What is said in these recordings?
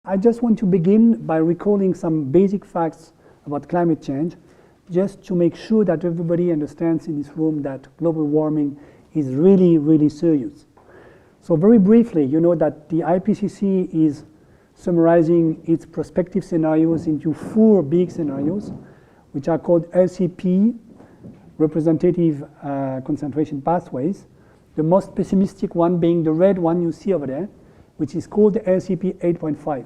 I just want to begin by recalling some basic facts about climate change, just to make sure that everybody understands in this room that global warming is really, really serious. So very briefly, you know that the IPCC is summarizing its prospective scenarios into 4 big scenarios, which are called LCP, representative concentration pathways. The most pessimistic one being the red one you see over there, which is called the LCP 8.5.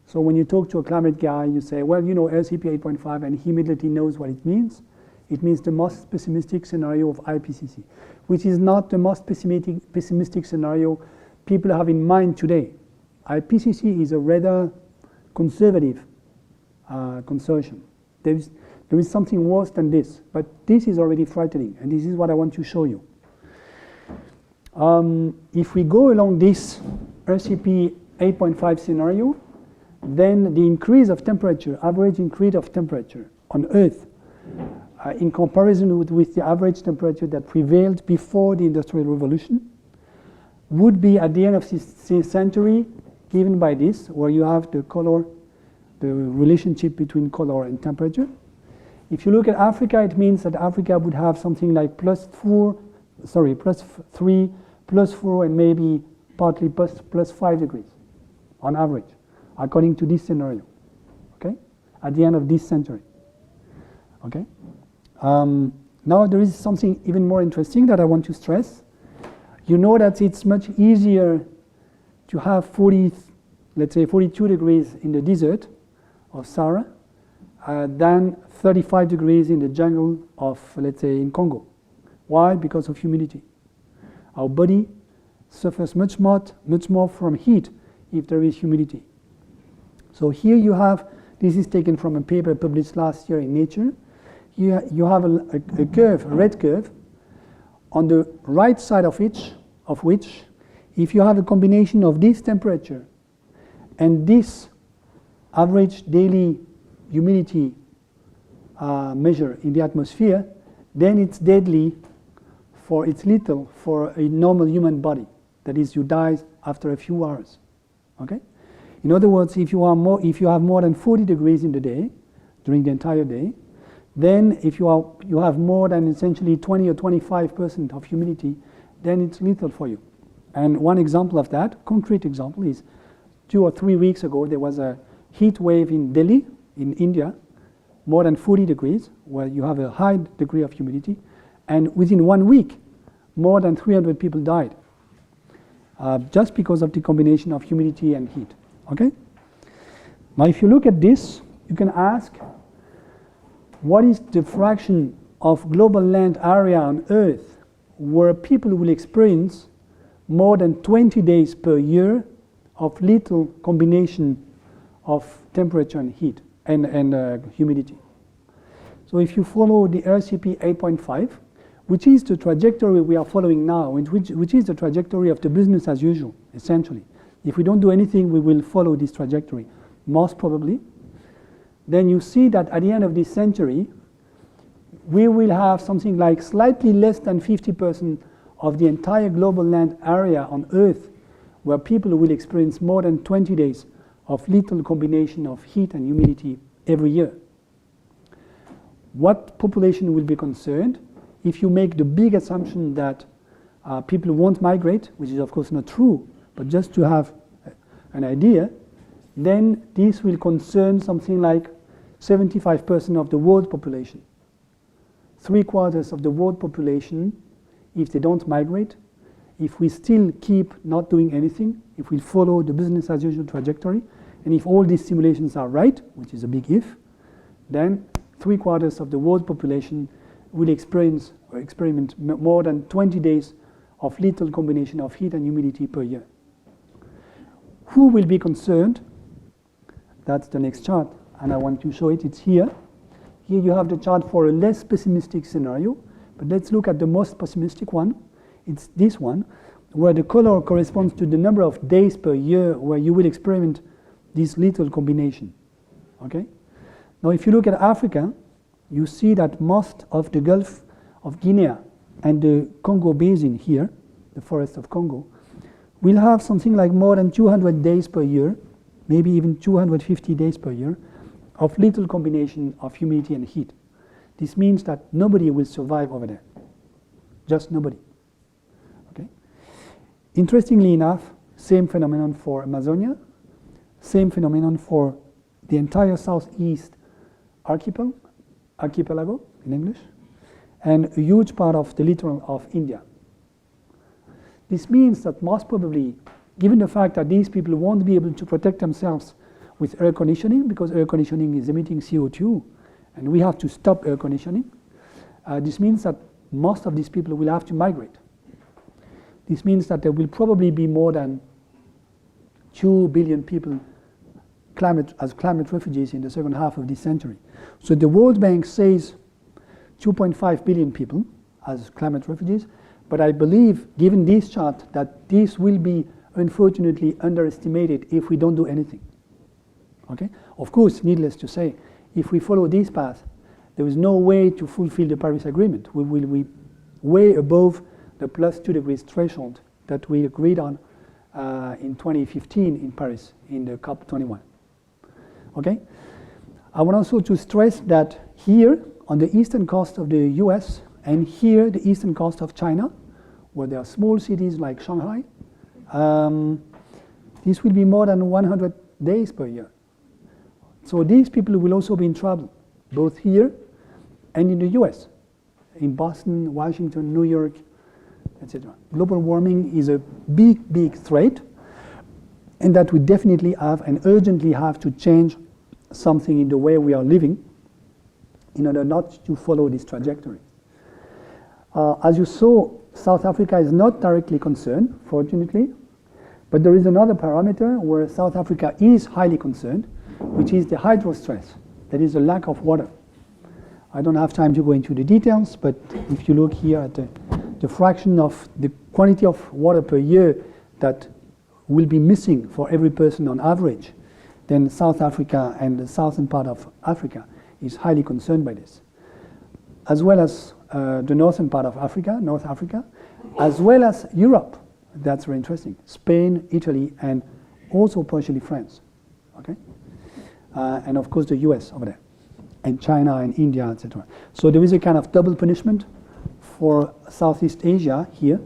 So when you talk to a climate guy, you say, well, you know, LCP 8.5, and he immediately knows what it means. It means the most pessimistic scenario of IPCC, which is not the most pessimistic scenario people have in mind today. IPCC is a rather conservative consortium. There is something worse than this, but this is already frightening, and this is what I want to show you. If we go along this LCP 8.5 scenario, then the increase of temperature, average increase of temperature on Earth, in comparison with the average temperature that prevailed before the Industrial Revolution, would be at the end of this century given by this, where you have the color, the relationship between color and temperature. If you look at Africa, it means that Africa would have something like +3, +4, and maybe partly +5 degrees on average, according to this scenario, okay, at the end of this century, okay. Now there is something even more interesting that I want to stress. You know that it's much easier to have 42 degrees in the desert of Sahara than 35 degrees in the jungle of, let's say, in Congo. Why? Because of humidity. Our body suffers much more from heat if there is humidity. So here you have, this is taken from a paper published last year in Nature. Here you have a curve, a red curve, on the right side of which, if you have a combination of this temperature and this average daily humidity measure in the atmosphere, then it's deadly it's lethal for a normal human body. That is, you die after a few hours. Okay? In other words, if you have more than 40 degrees in the day, during the entire day, then if you have more than essentially 20 or 25% of humidity, then it's lethal for you. And one example of that, concrete example, is 2 or 3 weeks ago, there was a heat wave in Delhi, in India, more than 40 degrees, where you have a high degree of humidity. And within 1 week, more than 300 people died, just because of the combination of humidity and heat. Okay? Now, if you look at this, you can ask, what is the fraction of global land area on Earth where people will experience more than 20 days per year of lethal combination of temperature and heat and humidity? So if you follow the LCP 8.5, which is the trajectory we are following now, which is the trajectory of the business as usual, essentially. If we don't do anything, we will follow this trajectory, most probably. Then you see that at the end of this century, we will have something like slightly less than 50% of the entire global land area on Earth where people will experience more than 20 days of lethal combination of heat and humidity every year. What population will be concerned? If you make the big assumption that people won't migrate, which is of course not true, but just to have an idea, then this will concern something like 75% of the world population. 3/4 of the world population, if they don't migrate, if we still keep not doing anything, if we follow the business as usual trajectory, and if all these simulations are right, which is a big if, then 3/4 of the world population will experiment more than 20 days of lethal combination of heat and humidity per year. Who will be concerned? That's the next chart, and I want to show it. It's here. Here you have the chart for a less pessimistic scenario, but let's look at the most pessimistic one. It's this one, where the color corresponds to the number of days per year where you will experiment this lethal combination. Okay? Now, if you look at Africa, you see that most of the Gulf of Guinea and the Congo basin here, the forest of Congo, will have something like more than 200 days per year maybe even 250 days per year, of little combination of humidity and heat. This means that nobody will survive over there. Just nobody. Okay? Interestingly enough, same phenomenon for Amazonia, same phenomenon for the entire southeast archipelago in English, and a huge part of the littoral of India. This means that most probably, given the fact that these people won't be able to protect themselves with air conditioning, because air conditioning is emitting CO2, and we have to stop air conditioning, this means that most of these people will have to migrate. This means that there will probably be more than 2 billion people as climate refugees in the second half of this century. So the World Bank says 2.5 billion people as climate refugees, but I believe, given this chart, that this will be unfortunately underestimated if we don't do anything. Okay? Of course, needless to say, if we follow this path, there is no way to fulfill the Paris Agreement. We will be way above the plus 2 degrees threshold that we agreed on in 2015 in Paris in the COP21. Okay? I want also to stress that here on the eastern coast of the US and here the eastern coast of China, where there are small cities like Shanghai, this will be more than 100 days per year. So these people will also be in trouble, both here and in the US, in Boston, Washington, New York, etc. Global warming is a big, big threat, and that we definitely have and urgently have to change something in the way we are living in order not to follow this trajectory. As you saw, South Africa is not directly concerned, fortunately, but there is another parameter where South Africa is highly concerned, which is the hydrostress, that is the lack of water. I don't have time to go into the details, but if you look here at the fraction of the quantity of water per year that will be missing for every person on average, then South Africa and the southern part of Africa is highly concerned by this, as well as the northern part of Africa, North Africa, as well as Europe. That's very interesting. Spain, Italy, and also partially France. Okay, and of course the US over there, and China and India, etc. So there is a kind of double punishment for Southeast Asia here,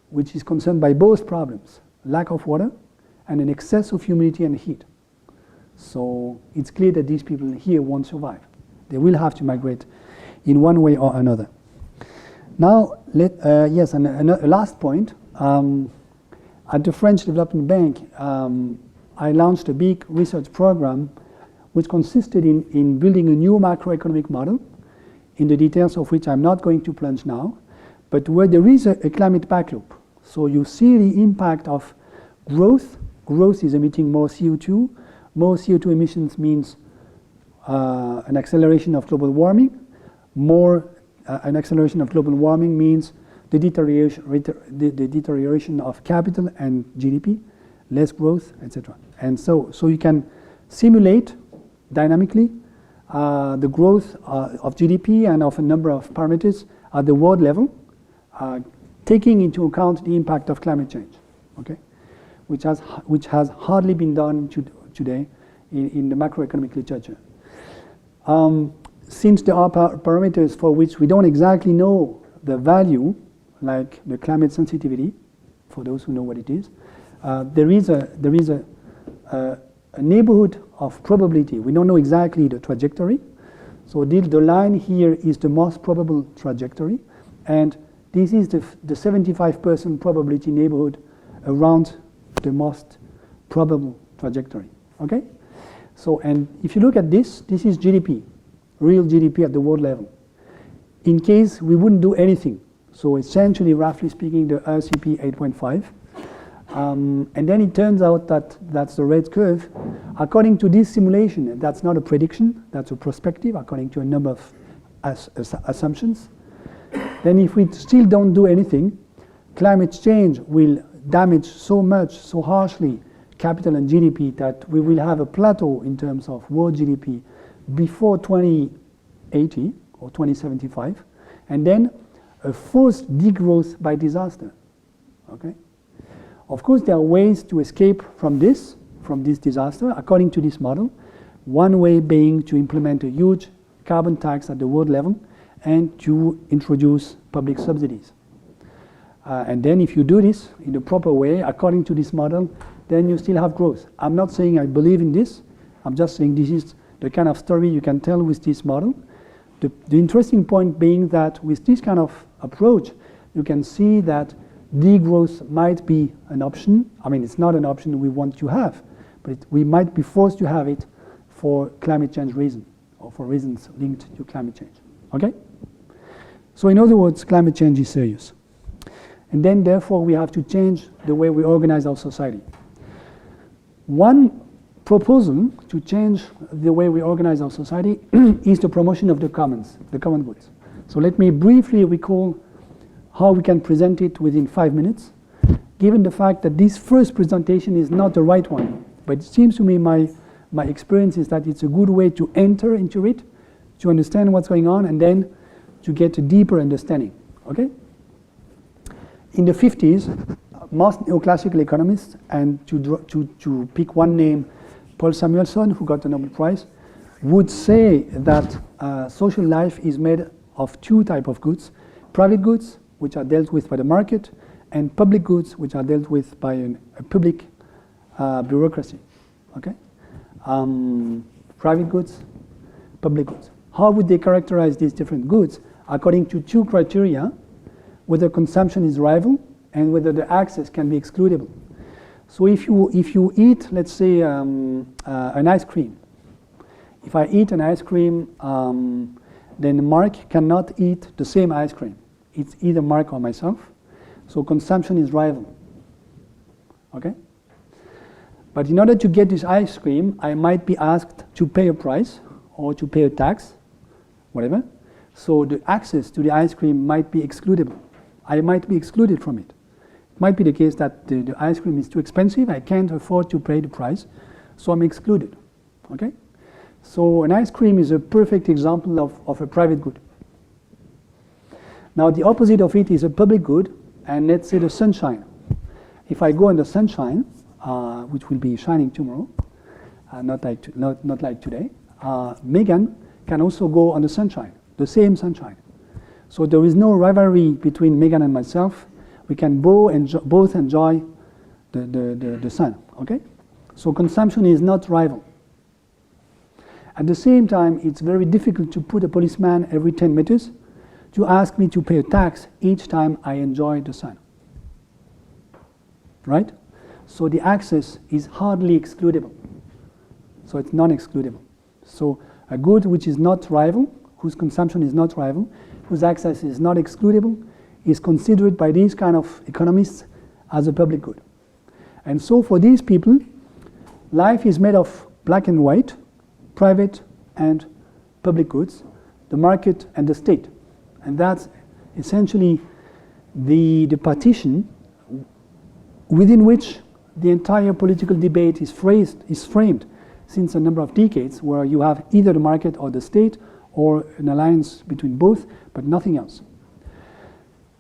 which is concerned by both problems: lack of water and an excess of humidity and heat. So it's clear that these people here won't survive. They will have to migrate in one way or another. Now, yes, and a last point. At the French Development Bank, I launched a big research program which consisted in building a new macroeconomic model, in the details of which I'm not going to plunge now, but where there is a climate back loop. So you see the impact of growth. Growth is emitting more CO2. More CO2 emissions means an acceleration of global warming. An acceleration of global warming means the deterioration of capital and GDP, less growth, etc. And so you can simulate dynamically the growth of GDP and of a number of parameters at the world level, taking into account the impact of climate change, okay, which has hardly been done today in the macroeconomic literature. Since there are parameters for which we don't exactly know the value, like the climate sensitivity, for those who know what it is, there is a neighborhood of probability. We don't know exactly the trajectory. So the line here is the most probable trajectory, and this is the 75% probability neighborhood around the most probable trajectory. Okay? So, and if you look at this is GDP, real GDP at the world level. In case we wouldn't do anything, so essentially, roughly speaking, the RCP 8.5. And then it turns out that that's the red curve. According to this simulation, that's not a prediction, that's a perspective, according to a number of assumptions. Then if we still don't do anything, climate change will damage so much, so harshly, capital and GDP, that we will have a plateau in terms of world GDP before 2080 or 2075, and then a forced degrowth by disaster. Okay? Of course, there are ways to escape from this. from this disaster, according to this model. One way being to implement a huge carbon tax at the world level and to introduce public subsidies. And then if you do this in the proper way, according to this model, then you still have growth. I'm not saying I believe in this. I'm just saying this is the kind of story you can tell with this model. The interesting point being that with this kind of approach, you can see that degrowth might be an option. I mean, it's not an option we want to have, but we might be forced to have it for climate change reasons or for reasons linked to climate change. Okay? So in other words, climate change is serious. And then therefore we have to change the way we organize our society. One proposal to change the way we organize our society is the promotion of the commons, the common goods. So let me briefly recall how we can present it within 5 minutes, given the fact that this first presentation is not the right one. But it seems to me my experience is that it's a good way to enter into it, to understand what's going on, and then to get a deeper understanding. Okay? In the 50s, most neoclassical economists, and to pick one name, Paul Samuelson, who got the Nobel Prize, would say that social life is made of two types of goods: private goods, which are dealt with by the market, and public goods, which are dealt with by a public bureaucracy. Okay? Private goods, public goods. How would they characterize these different goods? According to two criteria: whether consumption is rival and whether the access can be excludable. So if you eat, let's say, an ice cream. If I eat an ice cream, then Mark cannot eat the same ice cream. It's either Mark or myself. So consumption is rival. Okay? But in order to get this ice cream, I might be asked to pay a price or to pay a tax, whatever. So the access to the ice cream might be excludable. I might be excluded from it. It might be the case that the ice cream is too expensive, I can't afford to pay the price, so I'm excluded. Okay? So an ice cream is a perfect example of a private good. Now the opposite of it is a public good, and let's say the sunshine. If I go in the sunshine, which will be shining tomorrow, not like today, Megan can also go on the sunshine, the same sunshine. So there is no rivalry between Megan and myself. We can both enjoy the sun. Okay? So consumption is not rival. At the same time, it's very difficult to put a policeman every 10 meters to ask me to pay a tax each time I enjoy the sun. Right? So the access is hardly excludable. So it's non-excludable. So a good which is not rival, whose consumption is not rival, whose access is not excludable, is considered by these kind of economists as a public good. And so for these people, life is made of black and white, private and public goods, the market and the state. And that's essentially the partition within which the entire political debate is framed since a number of decades, where you have either the market or the state, or an alliance between both, but nothing else.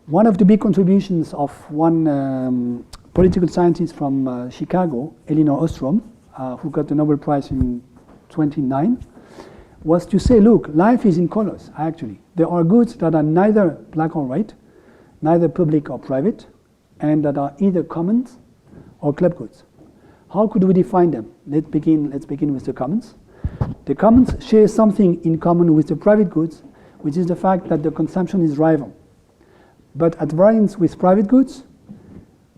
One of the big contributions of one political scientist from Chicago, Elinor Ostrom, who got the Nobel Prize in 1929, was to say, look, life is in colors, actually. There are goods that are neither black or white, neither public or private, and that are either commons or club goods. How could we define them? Let's begin with the commons. The commons share something in common with the private goods, which is the fact that the consumption is rival. But at variance with private goods,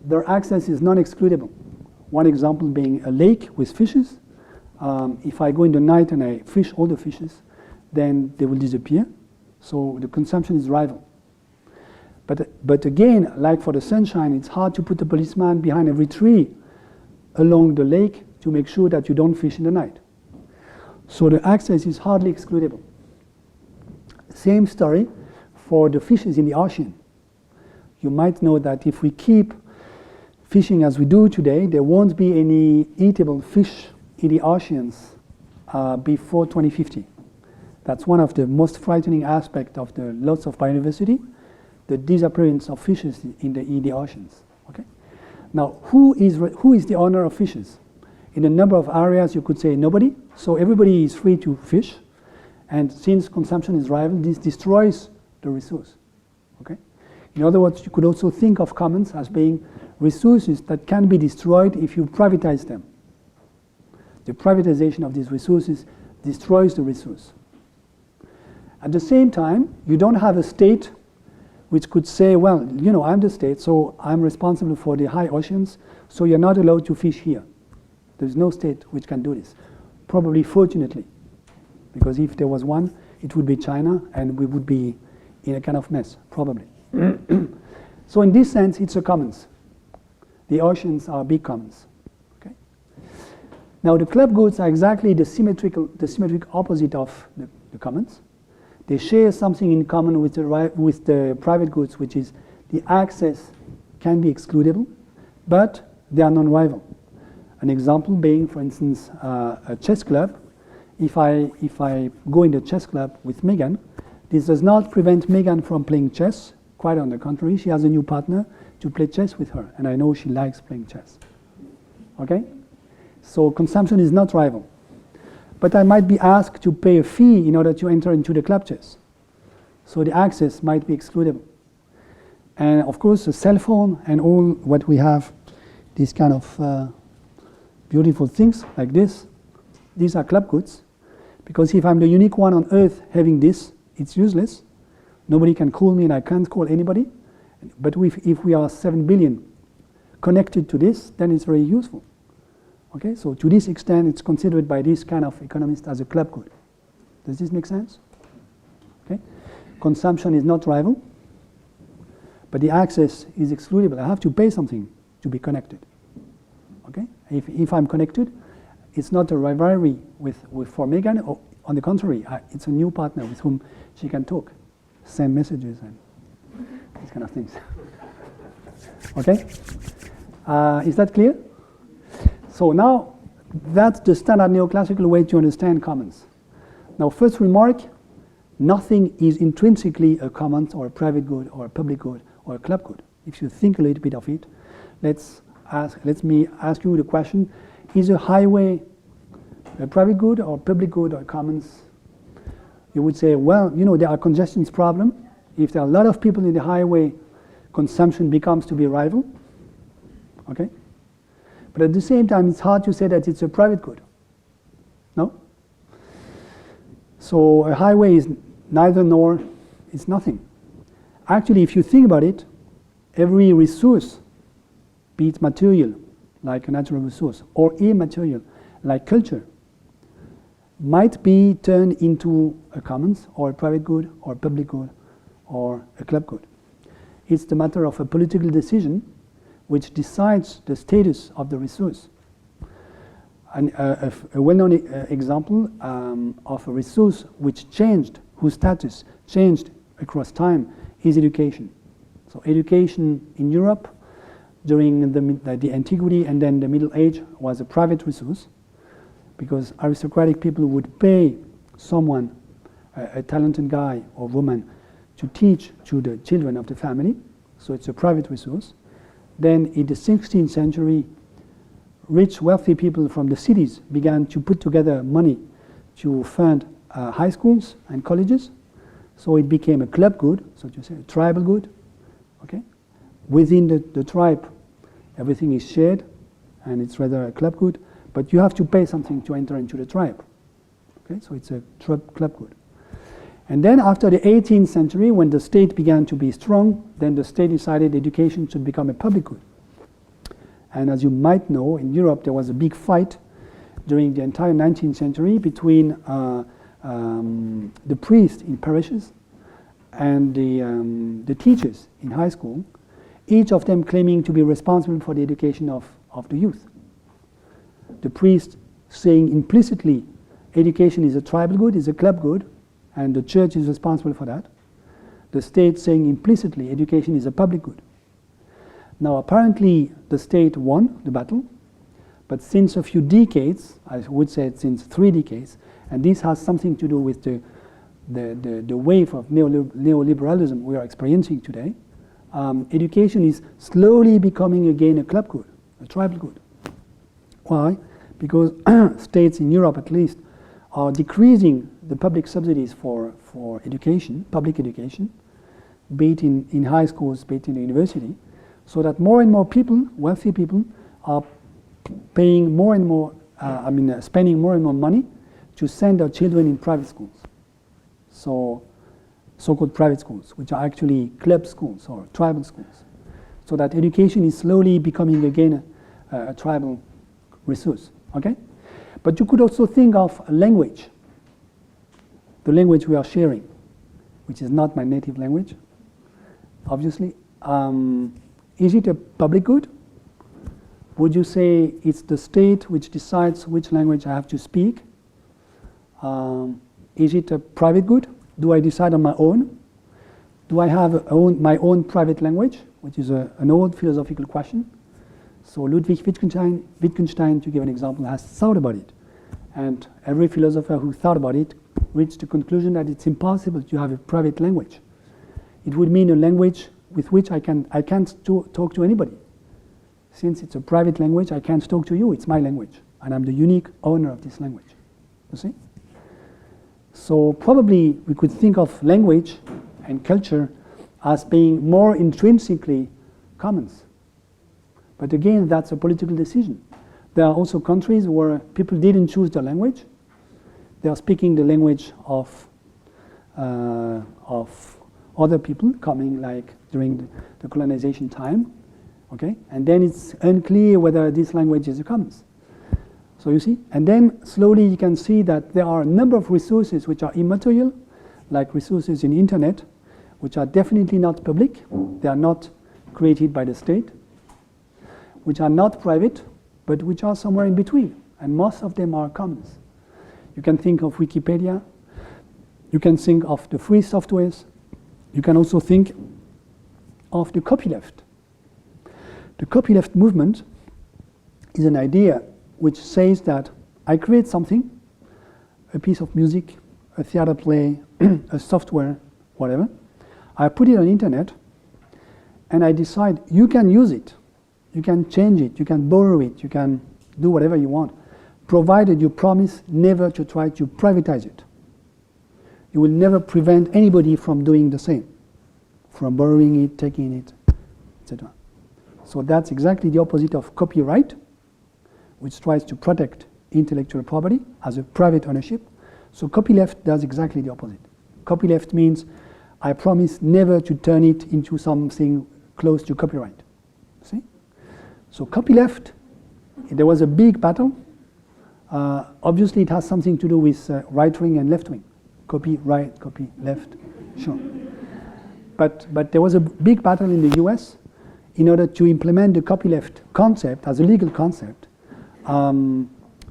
their access is non-excludable. One example being a lake with fishes. If I go in the night and I fish all the fishes, then they will disappear. So the consumption is rival. But again, like for the sunshine, it's hard to put a policeman behind every tree along the lake to make sure that you don't fish in the night. So the access is hardly excludable. Same story for the fishes in the ocean. You might know that if we keep fishing as we do today, there won't be any eatable fish in the oceans before 2050. That's one of the most frightening aspects of the loss of biodiversity, the disappearance of fishes in the oceans. Okay? Now, who is the owner of fishes? In a number of areas, you could say nobody. So everybody is free to fish. And since consumption is rival, this destroys the resource. Okay? In other words, you could also think of commons as being resources that can be destroyed if you privatize them. The privatization of these resources destroys the resource. At the same time, you don't have a state which could say, well, you know, I'm the state, so I'm responsible for the high oceans, so you're not allowed to fish here. There's no state which can do this. Probably fortunately, because if there was one, it would be China, and we would be in a kind of mess, probably. So in this sense, it's a commons. The oceans are big commons. Okay? Now the club goods are exactly the symmetric opposite of the commons. They share something in common with the private goods, which is the access can be excludable, but they are non-rival. An example being, for instance, a chess club. If I go in the chess club with Megan, this does not prevent Megan from playing chess. Quite on the contrary, she has a new partner to play chess with her, and I know she likes playing chess. Okay? So consumption is not rival. But I might be asked to pay a fee in order to enter into the club chess. So the access might be excludable. And of course, the cell phone and all what we have, these kind of beautiful things like this, these are club goods. Because if I'm the unique one on earth having this, it's useless. Nobody can call me and I can't call anybody. But if we are 7 billion connected to this, then it's very useful. Okay, so to this extent, it's considered by this kind of economist as a club good. Does this make sense? Okay, consumption is not rival, but the access is excludable. I have to pay something to be connected. Okay, if I'm connected, it's not a rivalry for Megan. Or on the contrary, it's a new partner with whom she can talk, send messages, and these kind of things. Okay, is that clear? So now, that's the standard neoclassical way to understand commons. Now, first remark, nothing is intrinsically a commons or a private good or a public good or a club good. If you think a little bit of it, let me ask you the question, is a highway a private good or public good or commons? You would say, well, you know, there are congestions problem. If there are a lot of people in the highway, consumption becomes to be rival. Okay? But at the same time, it's hard to say that it's a private good. No? So a highway is neither nor, it's nothing. Actually, if you think about it, every resource, be it material, like a natural resource, or immaterial, like culture, might be turned into a commons, or a private good, or a public good, or a club good. It's the matter of a political decision which decides the status of the resource. And a well-known example of a resource which changed, whose status changed across time, is education. So education in Europe during the antiquity and then the Middle Age was a private resource, because aristocratic people would pay someone, a talented guy or woman, to teach to the children of the family. So it's a private resource. Then in the 16th century, rich, wealthy people from the cities began to put together money to fund high schools and colleges. So it became a club good, so to say, a tribal good. Okay? Within the tribe, everything is shared, and it's rather a club good. But you have to pay something to enter into the tribe. Okay? So it's a club good. And then after the 18th century, when the state began to be strong, then the state decided education should become a public good. And as you might know, in Europe there was a big fight during the entire 19th century between the priests in parishes and the teachers in high school, each of them claiming to be responsible for the education of the youth. The priest saying implicitly education is a tribal good, is a club good, and the church is responsible for that. The state saying implicitly education is a public good. Now apparently the state won the battle, but since a few decades, I would say since 3 decades, and this has something to do with the wave of neoliberalism we are experiencing today, education is slowly becoming again a club good, a tribal good. Why? because states in Europe at least are decreasing the public subsidies for education, public education, be it in high schools, be it in the university, so that more and more people, wealthy people, are paying more and more, spending more and more money to send their children in private schools. So-called private schools, which are actually club schools or tribal schools. So that education is slowly becoming again a tribal resource, okay? But you could also think of language, the language we are sharing, which is not my native language, obviously. Is it a public good? Would you say it's the state which decides which language I have to speak? Is it a private good? Do I decide on my own? Do I have my own private language, which is an old philosophical question? So Ludwig Wittgenstein, to give an example, has thought about it. And every philosopher who thought about it reached the conclusion that it's impossible to have a private language. It would mean a language with which I can't talk to anybody. Since it's a private language, I can't talk to you. It's my language. And I'm the unique owner of this language. You see? So probably we could think of language and culture as being more intrinsically commons. But again, that's a political decision. There are also countries where people didn't choose their language. They are speaking the language of other people coming like during the colonization time. Okay? And then it's unclear whether this language is a commons. So you see? And then slowly you can see that there are a number of resources which are immaterial, like resources in the internet, which are definitely not public. They are not created by the state, which are not private, but which are somewhere in between. And most of them are commons. You can think of Wikipedia. You can think of the free softwares. You can also think of the copyleft. The copyleft movement is an idea which says that I create something, a piece of music, a theater play, a software, whatever. I put it on the internet, and I decide you can use it. You can change it, you can borrow it, you can do whatever you want, provided you promise never to try to privatize it. You will never prevent anybody from doing the same, from borrowing it, taking it, etc. So that's exactly the opposite of copyright, which tries to protect intellectual property as a private ownership. So copyleft does exactly the opposite. Copyleft means I promise never to turn it into something close to copyright. See? So copyleft, there was a big battle. Obviously it has something to do with right wing and left wing. Copy right, copy left, sure. But there was a big battle in the US in order to implement the copyleft concept as a legal concept,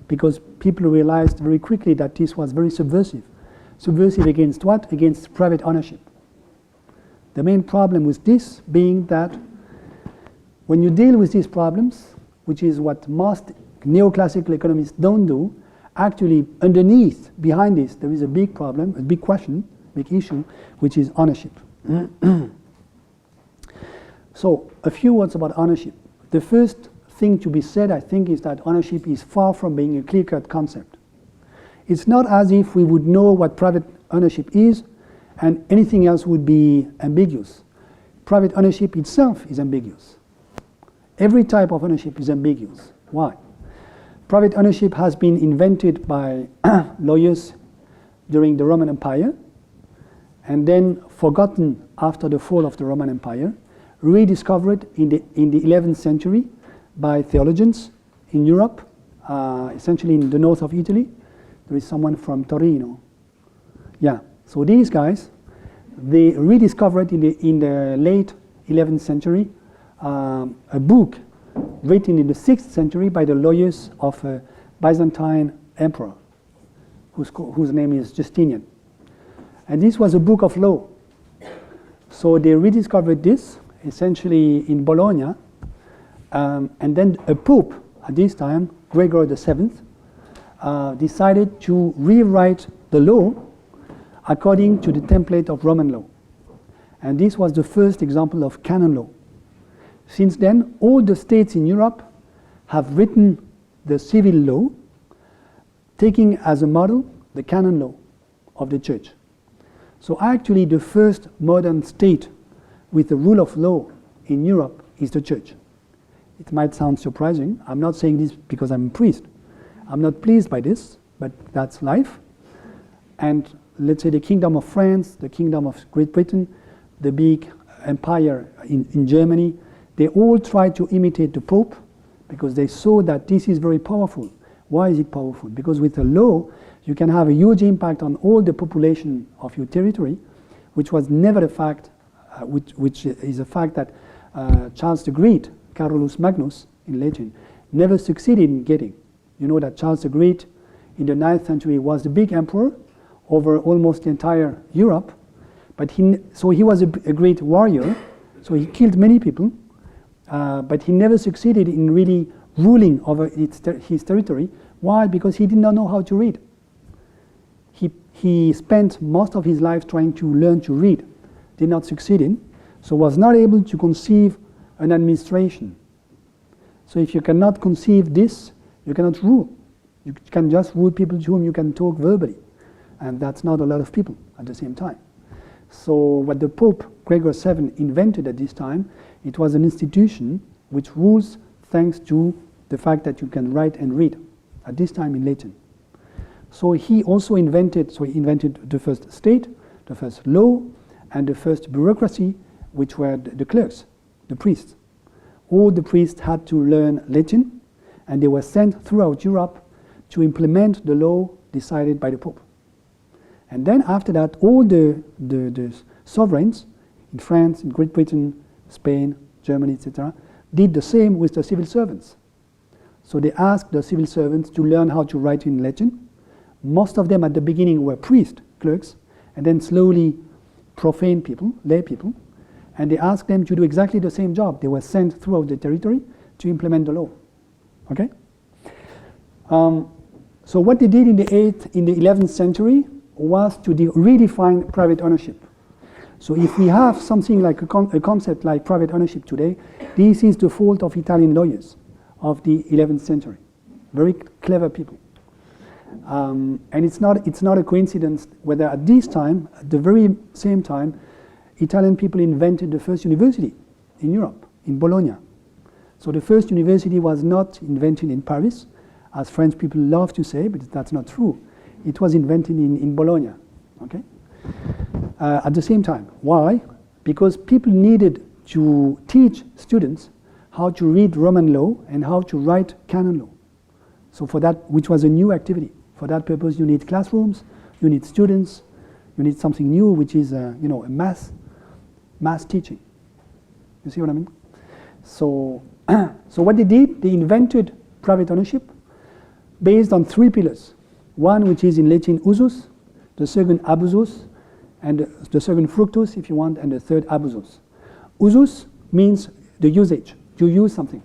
because people realized very quickly that this was very subversive. Subversive against what? Against private ownership. The main problem with this being that when you deal with these problems, which is what most neoclassical economists don't do, actually underneath, behind this, there is a big problem, a big question, big issue, which is ownership. So a few words about ownership. The first thing to be said, I think, is that ownership is far from being a clear-cut concept. It's not as if we would know what private ownership is and anything else would be ambiguous. Private ownership itself is ambiguous. Every type of ownership is ambiguous. Why? Private ownership has been invented by lawyers during the Roman Empire and then forgotten after the fall of the Roman Empire, rediscovered in the 11th century by theologians in Europe, essentially in the north of Italy. There is someone from Torino. Yeah, so these guys, they rediscovered in the late 11th century a book written in the 6th century by the lawyers of a Byzantine emperor, whose name is Justinian. And this was a book of law. So they rediscovered this, essentially in Bologna, and then a pope at this time, Graeber VII, decided to rewrite the law according to the template of Roman law. And this was the first example of canon law. Since then, all the states in Europe have written the civil law taking as a model the canon law of the church. So actually the first modern state with the rule of law in Europe is the church. It might sound surprising. I'm not saying this because I'm a priest. I'm not pleased by this, but that's life. And let's say the Kingdom of France, the Kingdom of Great Britain, the big empire in Germany, they all try to imitate the Pope because they saw that this is very powerful. Why is it powerful? Because with a law, you can have a huge impact on all the population of your territory, which was never the fact, which is a fact that Charles the Great, Carolus Magnus in legend, never succeeded in getting. You know that Charles the Great in the 9th century was the big emperor over almost the entire Europe, but so he was a great warrior, so he killed many people, but he never succeeded in really ruling over his territory. Why? Because he did not know how to read. He spent most of his life trying to learn to read, did not succeed in, so was not able to conceive an administration. So if you cannot conceive this, you cannot rule. You can just rule people to whom you can talk verbally, and that's not a lot of people at the same time. So what the Pope Gregor VII invented at this time, it was an institution which rules thanks to the fact that you can write and read at this time in Latin. So he also invented, the first state, the first law, and the first bureaucracy, which were the clerks, the priests. All the priests had to learn Latin, and they were sent throughout Europe to implement the law decided by the Pope. And then after that, all the sovereigns in France, in Great Britain, Spain, Germany, etc., did the same with the civil servants. So they asked the civil servants to learn how to write in Latin. Most of them at the beginning were priests, clerks, and then slowly profane people, lay people, and they asked them to do exactly the same job. They were sent throughout the territory to implement the law. Okay? So what they did in the 11th century was to redefine private ownership. So if we have something like a concept like private ownership today, this is the fault of Italian lawyers of the 11th century. Very clever people. And it's not a coincidence whether at this time, at the very same time, Italian people invented the first university in Europe, in Bologna. So the first university was not invented in Paris, as French people love to say, but that's not true. It was invented in Bologna, okay? At the same time. Why? Because people needed to teach students how to read Roman law and how to write canon law. So for that, which was a new activity. For that purpose, you need classrooms, you need students, you need something new, which is a mass teaching. You see what I mean? So, so what they did, they invented private ownership based on 3 pillars. One which is in Latin usus, the second abusus, and the second fructose, if you want, and the third abusus. Usus means the usage. You use something.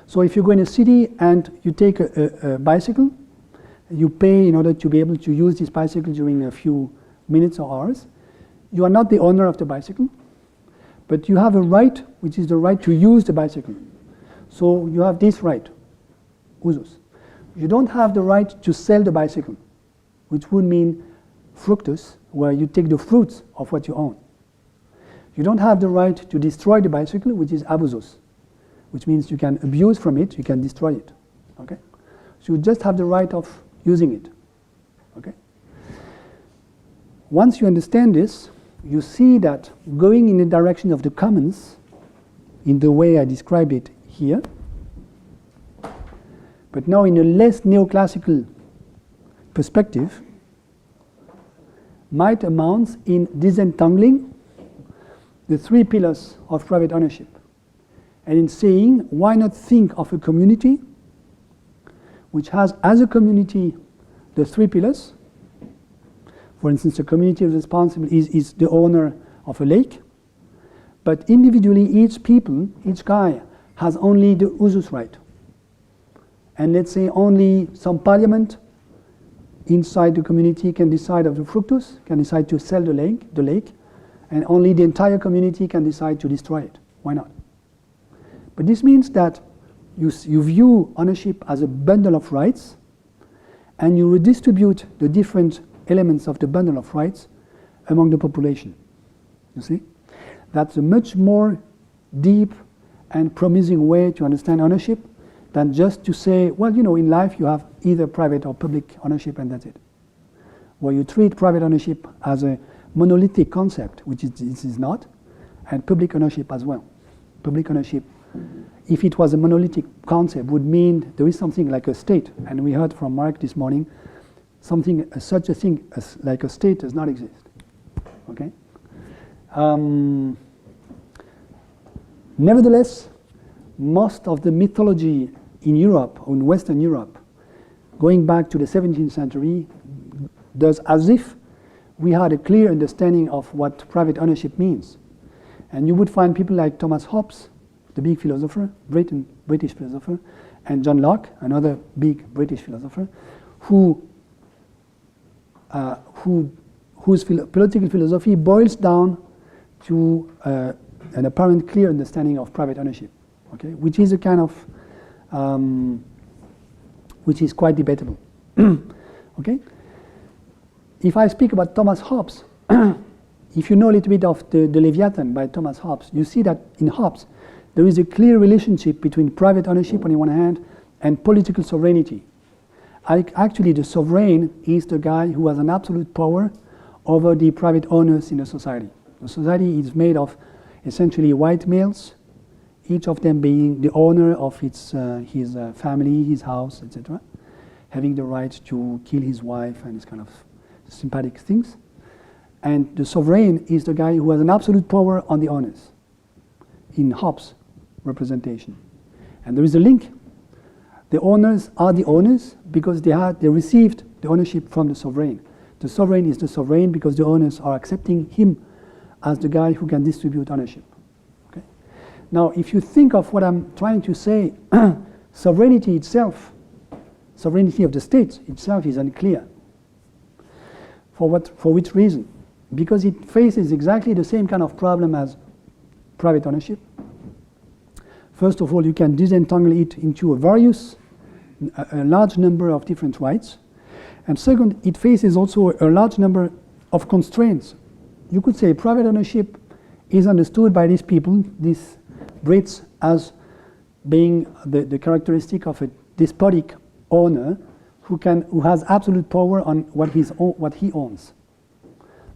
So if you go in a city and you take a bicycle, you pay in order to be able to use this bicycle during a few minutes or hours. You are not the owner of the bicycle, but you have a right, which is the right to use the bicycle. So you have this right, usus. You don't have the right to sell the bicycle, which would mean fructose, where you take the fruits of what you own. You don't have the right to destroy the bicycle, which is abusus, which means you can abuse from it, you can destroy it. Okay? So you just have the right of using it. Okay? Once you understand this, you see that going in the direction of the commons, in the way I describe it here, but now in a less neoclassical perspective, might amount in disentangling the 3 pillars of private ownership. And in saying, why not think of a community which has as a community the 3 pillars? For instance, a community responsible is the owner of a lake, but individually each people, each guy has only the usus right. And let's say only some parliament inside the community can decide of the fructose, can decide to sell the lake, and only the entire community can decide to destroy it. Why not? But this means that you view ownership as a bundle of rights and you redistribute the different elements of the bundle of rights among the population. You see? That's a much more deep and promising way to understand ownership than just to say, well, you know, in life you have either private or public ownership and that's it. Where you treat private ownership as a monolithic concept, which it is not, and public ownership as well. Public ownership, if it was a monolithic concept, would mean there is something like a state, and we heard from Mark this morning, such a thing as like a state does not exist. Okay. Nevertheless, most of the mythology in Europe, or in Western Europe, going back to the 17th century, does as if we had a clear understanding of what private ownership means. And you would find people like Thomas Hobbes, the big philosopher, British philosopher, and John Locke, another big British philosopher, whose political philosophy boils down to an apparent clear understanding of private ownership, okay, which is a kind of, which is quite debatable. Okay. If I speak about Thomas Hobbes, if you know a little bit of the Leviathan by Thomas Hobbes, you see that in Hobbes there is a clear relationship between private ownership on the one hand and political sovereignty. Actually, the sovereign is the guy who has an absolute power over the private owners in a society. The society is made of essentially white males, each of them being the owner of his family, his house, etc., having the right to kill his wife and this kind of sympathetic things. And the sovereign is the guy who has an absolute power on the owners in Hobbes' representation. And there is a link. The owners are the owners because they received the ownership from the sovereign. The sovereign is the sovereign because the owners are accepting him as the guy who can distribute ownership. Okay? Now, if you think of what I'm trying to say, sovereignty itself, sovereignty of the state itself is unclear. For which reason? Because it faces exactly the same kind of problem as private ownership. First of all, you can disentangle it into a large number of different rights. And second, it faces also a large number of constraints. You could say private ownership is understood by these people, these Brits, as being the characteristic of a despotic owner who has absolute power on what he owns.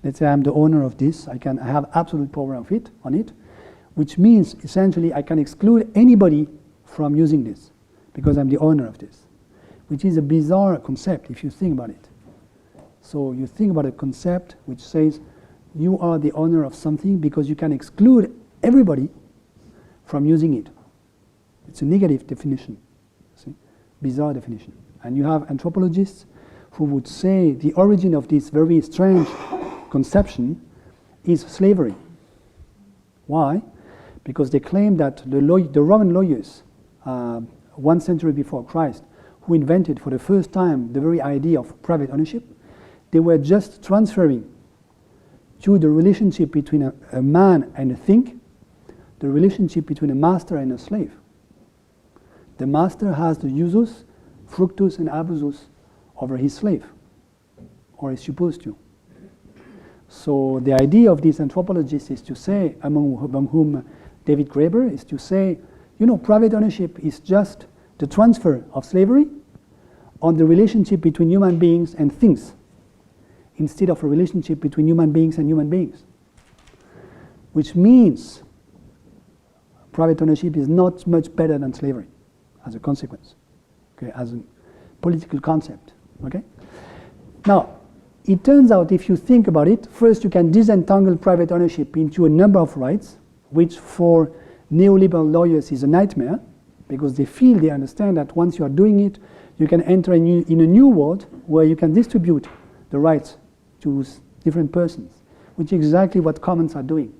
Let's say I'm the owner of this, I have absolute power on it, which means essentially I can exclude anybody from using this because I'm the owner of this, which is a bizarre concept if you think about it. So you think about a concept which says you are the owner of something because you can exclude everybody from using it. It's a negative definition, see? Bizarre definition. And you have anthropologists who would say the origin of this very strange conception is slavery. Why? Because they claim that the Roman lawyers, 1 century before Christ, who invented for the first time the very idea of private ownership, they were just transferring to the relationship between a man and a thing, the relationship between a master and a slave. The master has the usus, fructus and abusus over his slave, or is supposed to. So the idea of these anthropologists is to say, among whom David Graeber, is to say, you know, private ownership is just the transfer of slavery on the relationship between human beings and things, instead of a relationship between human beings and human beings. Which means private ownership is not much better than slavery as a consequence. Okay, as a political concept. Okay? Now, it turns out if you think about it, first you can disentangle private ownership into a number of rights, which for neoliberal lawyers is a nightmare, because they understand that once you are doing it, you can enter in a new world where you can distribute the rights to different persons, which is exactly what commons are doing.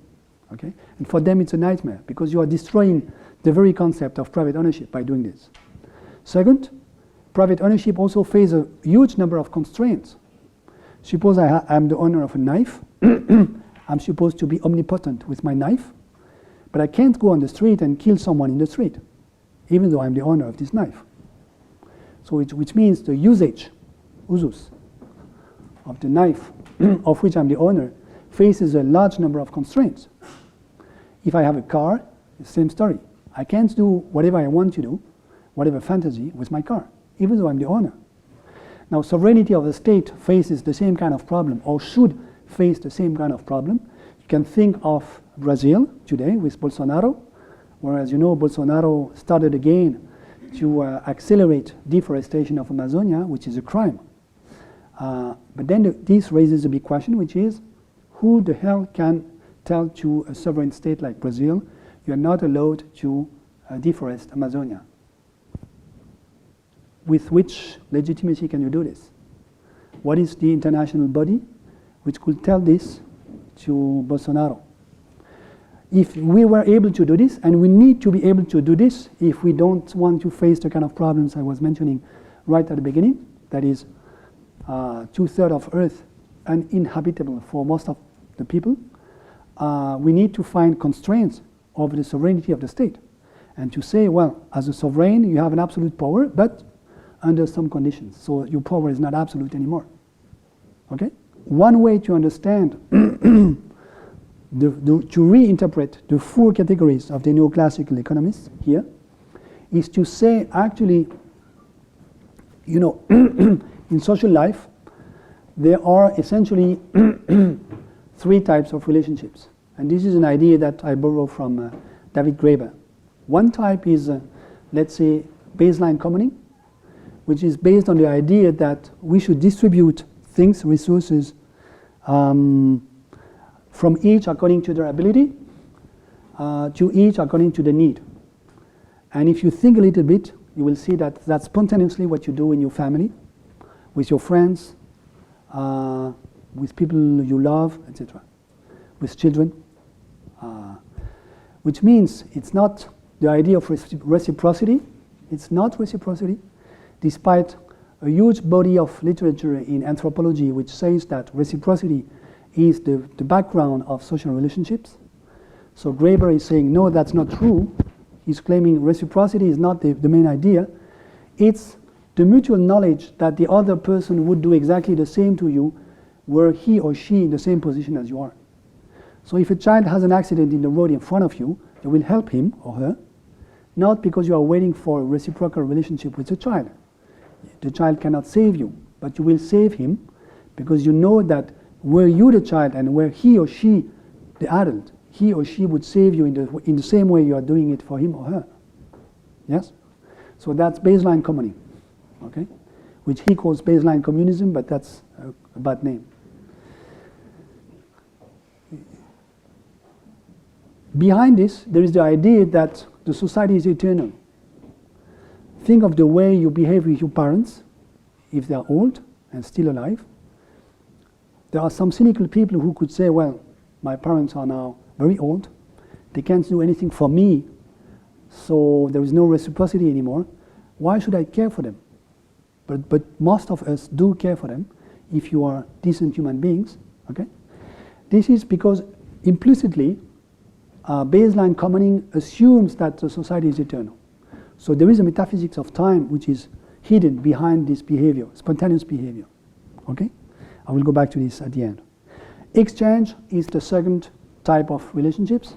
Okay? And for them it's a nightmare, because you are destroying the very concept of private ownership by doing this. Second, private ownership also faces a huge number of constraints. Suppose I'm the owner of a knife. I'm supposed to be omnipotent with my knife, but I can't go on the street and kill someone in the street, even though I'm the owner of this knife. So which means the usage usus, of the knife, of which I'm the owner, faces a large number of constraints. If I have a car, the same story. I can't do whatever I want to do, whatever fantasy, with my car, even though I'm the owner. Now, sovereignty of the state faces the same kind of problem, or should face the same kind of problem. You can think of Brazil today with Bolsonaro, whereas you know Bolsonaro started again to accelerate deforestation of Amazonia, which is a crime. But then this raises a big question, which is, who the hell can tell to a sovereign state like Brazil, you are not allowed to deforest Amazonia? With which legitimacy can you do this? What is the international body which could tell this to Bolsonaro? If we were able to do this, and we need to be able to do this if we don't want to face the kind of problems I was mentioning right at the beginning, that is 2/3 of Earth uninhabitable for most of the people, we need to find constraints over the sovereignty of the state. And to say, well, as a sovereign, you have an absolute power, but under some conditions. So your power is not absolute anymore. Okay? One way to understand, to reinterpret the 4 categories of the neoclassical economists here, is to say, actually, you know, in social life, there are essentially 3 types of relationships. And this is an idea that I borrow from David Graeber. One type is, let's say, baseline commoning, which is based on the idea that we should distribute things, resources, from each according to their ability, to each according to the need. And if you think a little bit, you will see that that's spontaneously what you do in your family, with your friends, with people you love, etc., with children. Which means it's not the idea of reciprocity. It's not reciprocity, despite a huge body of literature in anthropology which says that reciprocity is the background of social relationships. So Graeber is saying, no, that's not true. He's claiming reciprocity is not the main idea. It's the mutual knowledge that the other person would do exactly the same to you were he or she in the same position as you are. So if a child has an accident in the road in front of you, you will help him or her, not because you are waiting for a reciprocal relationship with the child. The child cannot save you, but you will save him because you know that were you the child and were he or she the adult, he or she would save you in the same way you are doing it for him or her. Yes? So that's baseline commoning, okay? Which he calls baseline communism, but that's a bad name. Behind this, there is the idea that the society is eternal. Think of the way you behave with your parents, if they are old and still alive. There are some cynical people who could say, well, my parents are now very old, they can't do anything for me, so there is no reciprocity anymore. Why should I care for them? But most of us do care for them if you are decent human beings, okay? This is because implicitly, baseline commoning assumes that the society is eternal. So there is a metaphysics of time which is hidden behind this behavior, spontaneous behavior. Okay? I will go back to this at the end. Exchange is the second type of relationships,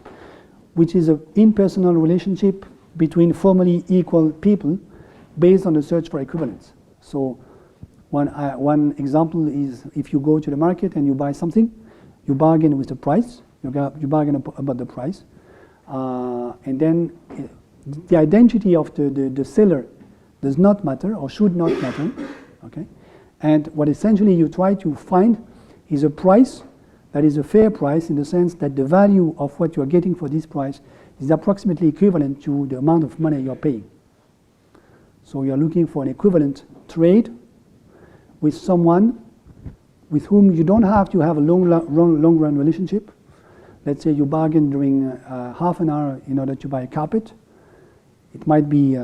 which is an impersonal relationship between formally equal people based on the search for equivalence. So one example is if you go to the market and you buy something, you bargain with the price, you bargain about the price, and then the identity of the seller does not matter or should not matter, okay? And what essentially you try to find is a price that is a fair price in the sense that the value of what you are getting for this price is approximately equivalent to the amount of money you are paying. So you are looking for an equivalent trade with someone with whom you don't have to have a long-run relationship. Let's say you bargain during half an hour in order to buy a carpet. It might be,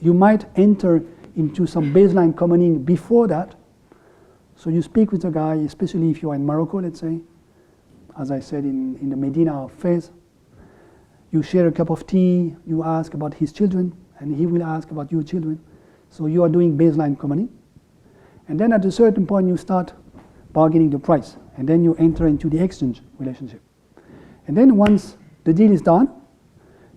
you might enter into some baseline commoning before that. So you speak with the guy, especially if you are in Morocco, let's say, as I said in the Medina of Fez. You share a cup of tea, you ask about his children, and he will ask about your children. So you are doing baseline commoning. And then at a certain point you start bargaining the price, and then you enter into the exchange relationship. And then once the deal is done,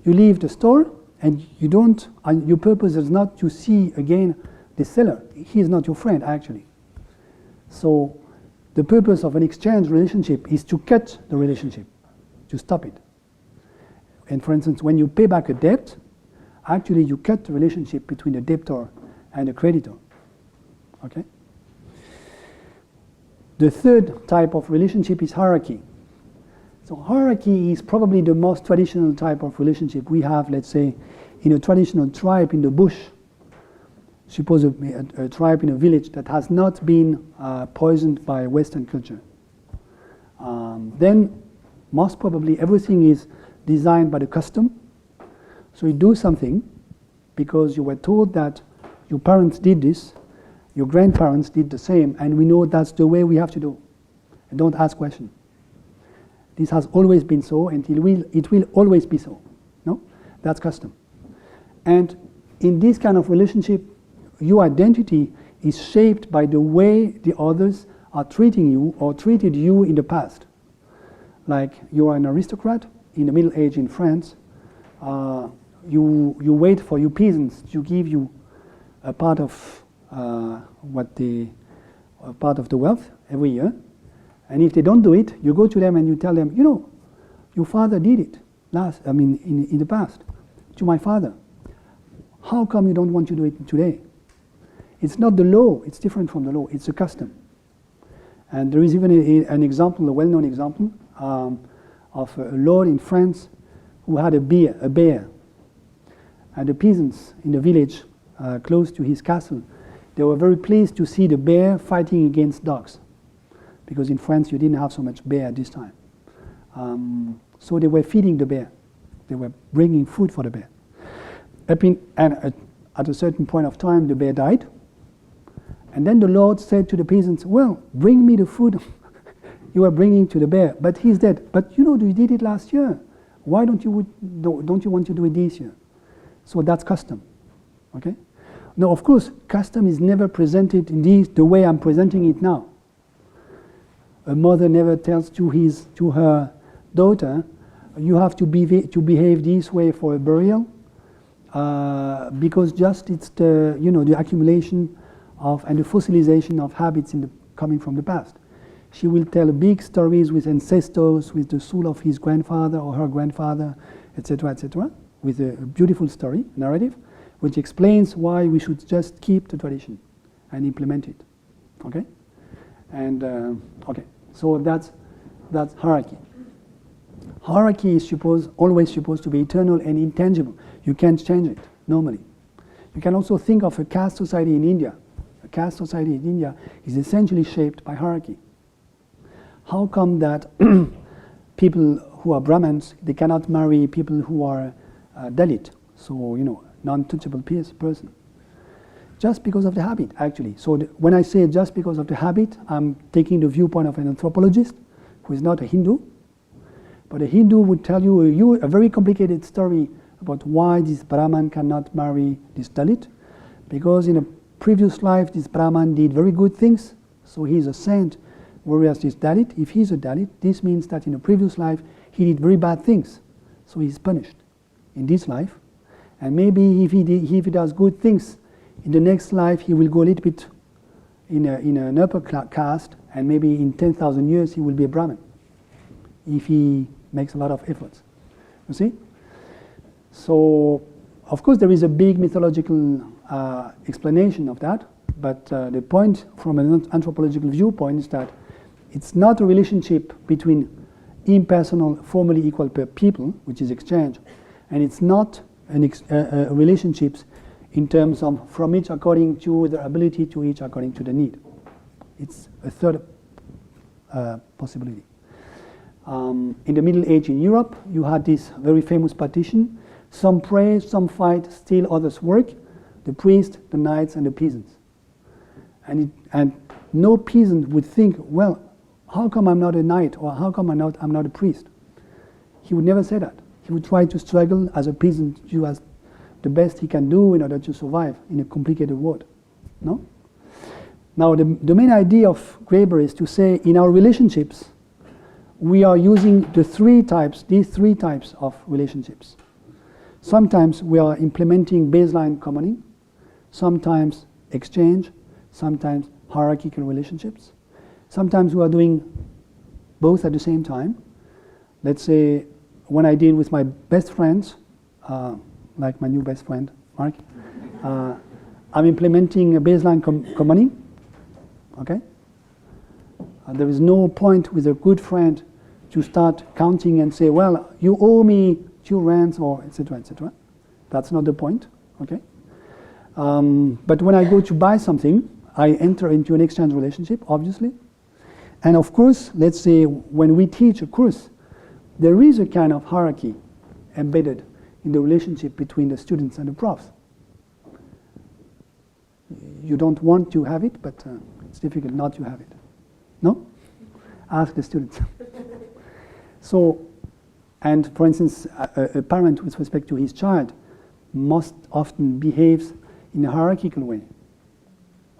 you leave the store, and you don't, and your purpose is not to see again the seller. He is not your friend, actually. So the purpose of an exchange relationship is to cut the relationship, to stop it. And for instance, when you pay back a debt, actually you cut the relationship between the debtor and the creditor. Okay? The third type of relationship is hierarchy. So hierarchy is probably the most traditional type of relationship we have, let's say, in a traditional tribe in the bush. Suppose a tribe in a village that has not been poisoned by Western culture. Then most probably everything is designed by the custom. So you do something because you were told that your parents did this, your grandparents did the same, and we know that's the way we have to do. And don't ask questions. This has always been so, and it will always be so. No? That's custom. And in this kind of relationship, your identity is shaped by the way the others are treating you or treated you in the past. Like you are an aristocrat in the Middle Age in France, you wait for your peasants to give you a part of part of the wealth every year, and if they don't do it, you go to them and you tell them, you know, your father did it in the past to my father. How come you don't want to do it today? It's not the law, it's different from the law, it's a custom. And there is even an example, a well-known example, of a lord in France who had a bear. And the peasants in the village close to his castle, they were very pleased to see the bear fighting against dogs. Because in France you didn't have so much bear at this time. So they were feeding the bear. They were bringing food for the bear. And at a certain point of time, the bear died. And then the Lord said to the peasants, well, bring me the food you were bringing to the bear, but he's dead. But you know, you did it last year. Why don't you want to do it this year? So that's custom. Okay? Now, of course, custom is never presented in the way I'm presenting it now. A mother never tells to her daughter, you have to behave this way for a burial, because just it's the accumulation of and the fossilization of habits coming from the past. She will tell big stories with ancestors, with the soul of his grandfather or her grandfather, etc., with a beautiful story, narrative, which explains why we should just keep the tradition and implement it. Okay? And okay, so that's hierarchy. Hierarchy is always supposed to be eternal and intangible. You can't change it normally. You can also think of a caste society in India. A caste society in India is essentially shaped by hierarchy. How come that people who are Brahmins, they cannot marry people who are Dalit, so non-touchable person? Just because of the habit, actually. So when I say just because of the habit, I'm taking the viewpoint of an anthropologist who is not a Hindu. But a Hindu would tell you a very complicated story about why this Brahman cannot marry this Dalit. Because in a previous life, this Brahman did very good things, so he's a saint. Whereas this Dalit, if he's a Dalit, this means that in a previous life, he did very bad things. So he's punished in this life. And maybe if he does good things, in the next life, he will go a little bit in an upper caste, and maybe in 10,000 years, he will be a Brahmin, if he makes a lot of efforts. You see? So, of course, there is a big mythological explanation of that, but the point from an anthropological viewpoint is that it's not a relationship between impersonal, formally equal people, which is exchange, and it's not relationships in terms of from each according to their ability to each according to the need. It's a third possibility. In the Middle Age in Europe, you had this very famous partition. Some pray, some fight, still others work. The priest, the knights, and the peasants. And no peasant would think, well, how come I'm not a knight, or how come I'm not a priest? He would never say that. He would try to struggle as a peasant, do as the best he can do in order to survive in a complicated world. No? Now, the main idea of Graeber is to say in our relationships, we are using these three types of relationships. Sometimes we are implementing baseline commoning, sometimes exchange, sometimes hierarchical relationships. Sometimes we are doing both at the same time. Let's say when I deal with my best friends, like my new best friend, Mark, I'm implementing a baseline commoning. Okay? There is no point with a good friend to start counting and say, well, you owe me 2 rents, or etc., etc. That's not the point. Okay? But when I go to buy something, I enter into an exchange relationship, obviously. And of course, let's say when we teach a course, there is a kind of hierarchy embedded in the relationship between the students and the profs. You don't want to have it, but it's difficult not to have it. No? Ask the students. So, and for instance, a parent with respect to his child most often behaves in a hierarchical way.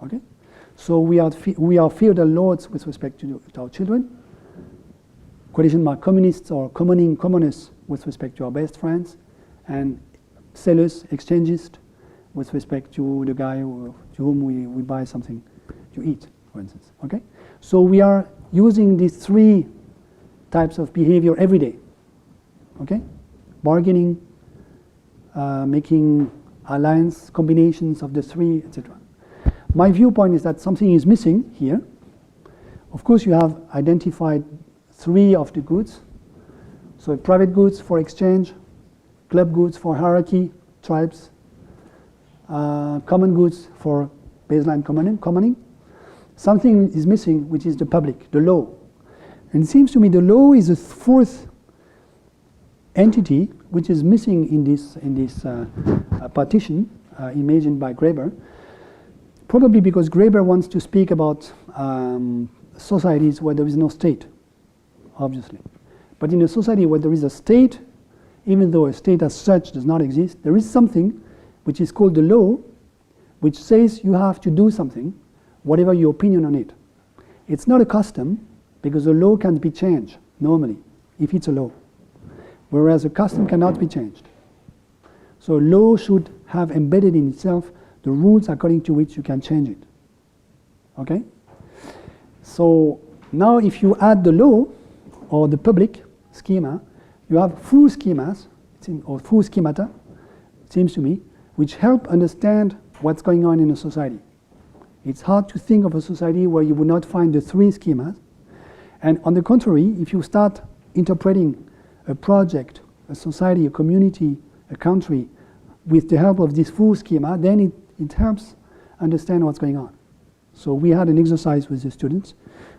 Okay? So we are feudal lords with respect to our children. Quotation mark communists or commoners with respect to our best friends, and sellers, exchangists with respect to the guy to whom we buy something to eat, for instance. Okay? So we are using these 3 types of behavior every day. Okay? Bargaining, making alliance combinations of the 3, etc. My viewpoint is that something is missing here. Of course, you have identified 3 of the goods. So private goods for exchange, club goods for hierarchy, tribes, common goods for baseline commoning. Something is missing, which is the public, the law. And it seems to me the law is a 4th entity which is missing in this partition imagined by Graeber. Probably because Graeber wants to speak about societies where there is no state, obviously. But in a society where there is a state, even though a state as such does not exist, there is something which is called the law, which says you have to do something, whatever your opinion on it. It's not a custom, because a law can be changed, normally, if it's a law. Whereas a custom cannot be changed. So a law should have embedded in itself the rules according to which you can change it. Okay? So now if you add the law or the public schema, you have full schemas, or full schemata, it seems to me, which help understand what's going on in a society. It's hard to think of a society where you would not find the 3 schemas. And on the contrary, if you start interpreting a project, a society, a community, a country, with the help of this full schema, then it helps understand what's going on. So we had an exercise with the students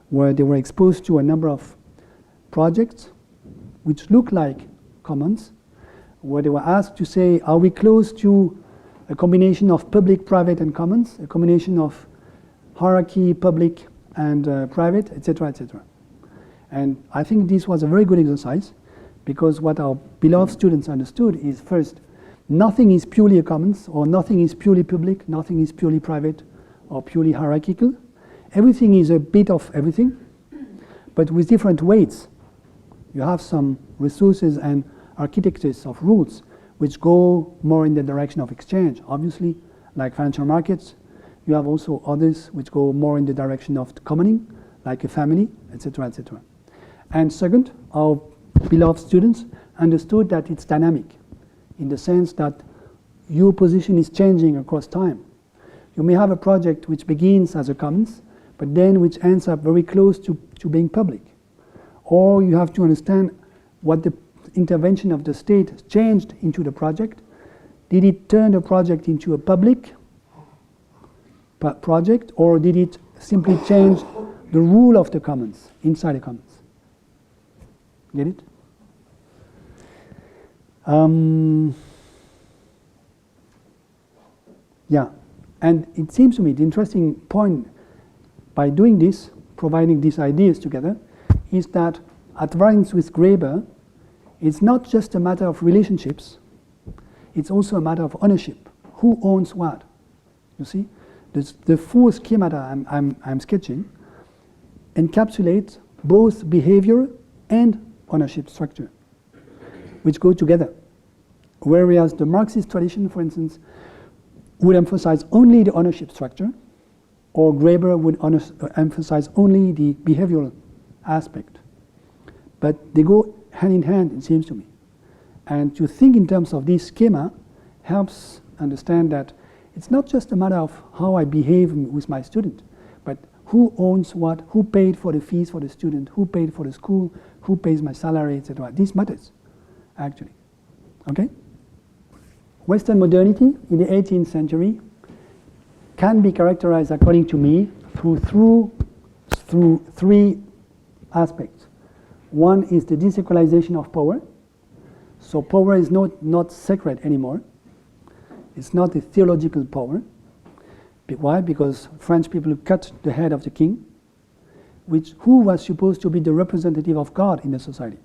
where they were exposed to a number of projects which look like commons, where they were asked to say, are we close to a combination of public, private, and commons, a combination of hierarchy, public, and private, etc., etc. And I think this was a very good exercise, because what our beloved students understood is, first, nothing is purely a commons, or nothing is purely public, nothing is purely private, or purely hierarchical. Everything is a bit of everything, but with different weights. You have some resources and architectures of rules which go more in the direction of exchange, obviously, like financial markets. You have also others which go more in the direction of commoning, like a family, etc., etc. And second, our beloved students understood that it's dynamic, in the sense that your position is changing across time. You may have a project which begins as a commons, but then which ends up very close to being public. Or you have to understand what the intervention of the state changed into the project. Did it turn the project into a public project, or did it simply change the rule of the commons inside the commons? Get it? Yeah, and it seems to me the interesting point by doing this, providing these ideas together, is that at variance with Graeber, it's not just a matter of relationships, it's also a matter of ownership. Who owns what? You see? the full schema that I'm sketching encapsulates both behavior and ownership structure, which go together. Whereas the Marxist tradition, for instance, would emphasize only the ownership structure, or Graeber would emphasize only the behavioral aspect. But they go hand in hand, it seems to me. And to think in terms of this schema helps understand that it's not just a matter of how I behave with my student, but who owns what, who paid for the fees for the student, who paid for the school, who pays my salary, etc. This matters, actually. Okay? Western modernity in the 18th century can be characterized, according to me, through three aspects. One is the decentralization of power. So power is not sacred anymore. It's not a theological power. Why? Because French people cut the head of the king, who was supposed to be the representative of God in the society.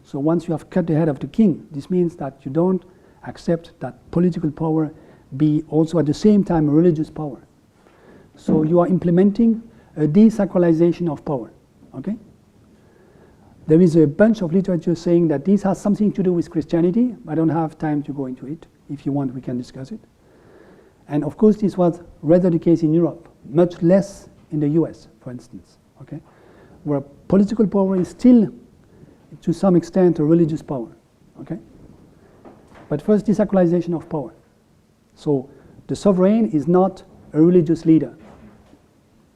So once you have cut the head of the king, this means that you don't accept that political power be also at the same time religious power. So you are implementing a desacralization of power. Okay? There is a bunch of literature saying that this has something to do with Christianity. I don't have time to go into it. If you want, we can discuss it. And of course, this was rather the case in Europe, much less in the US, for instance, okay? Where political power is still, to some extent, a religious power, okay? But first, desacralization of power. So the sovereign is not a religious leader,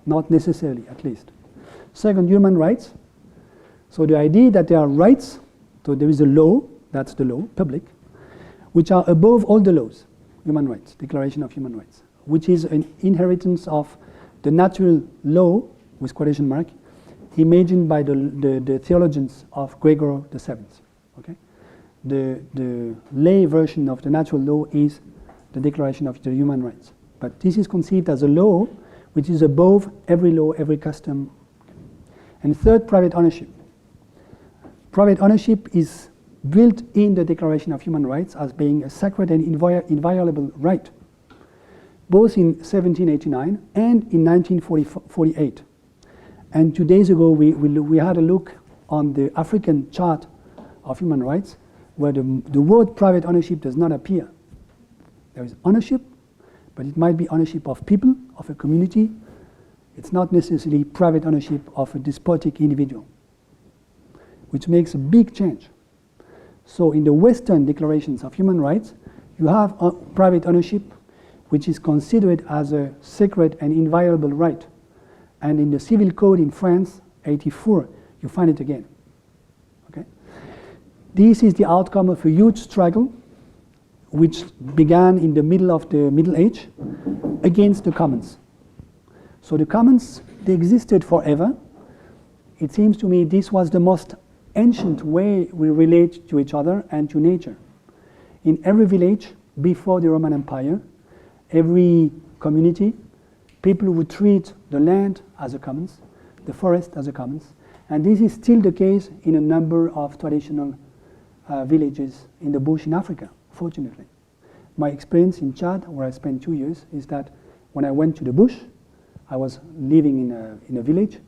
not necessarily, at least. Second, human rights. So the idea that there are rights, so there is a law, that's the law, public, which are above all the laws, human rights, Declaration of Human Rights, which is an inheritance of the natural law, with quotation mark, imagined by the theologians of Gregor VII. Okay? The lay version of the natural law is the Declaration of the Human Rights. But this is conceived as a law which is above every law, every custom. And third, private ownership. Private ownership is built in the Declaration of Human Rights as being a sacred and inviolable right, both in 1789 and in 1948. And 2 days ago, we had a look on the African chart of human rights, where the word private ownership does not appear. There is ownership, but it might be ownership of people, of a community. It's not necessarily private ownership of a despotic individual, which makes a big change. So in the Western declarations of human rights, you have private ownership, which is considered as a sacred and inviolable right. And in the Civil Code in France, 84, you find it again. Okay? This is the outcome of a huge struggle, which began in the middle of the Middle Age against the commons. So the commons, they existed forever. It seems to me this was the most ancient way we relate to each other and to nature. In every village before the Roman Empire, every community, people would treat the land as a commons, the forest as a commons, and this is still the case in a number of traditional villages in the bush in Africa, fortunately. My experience in Chad, where I spent 2 years, is that when I went to the bush, I was living in a village.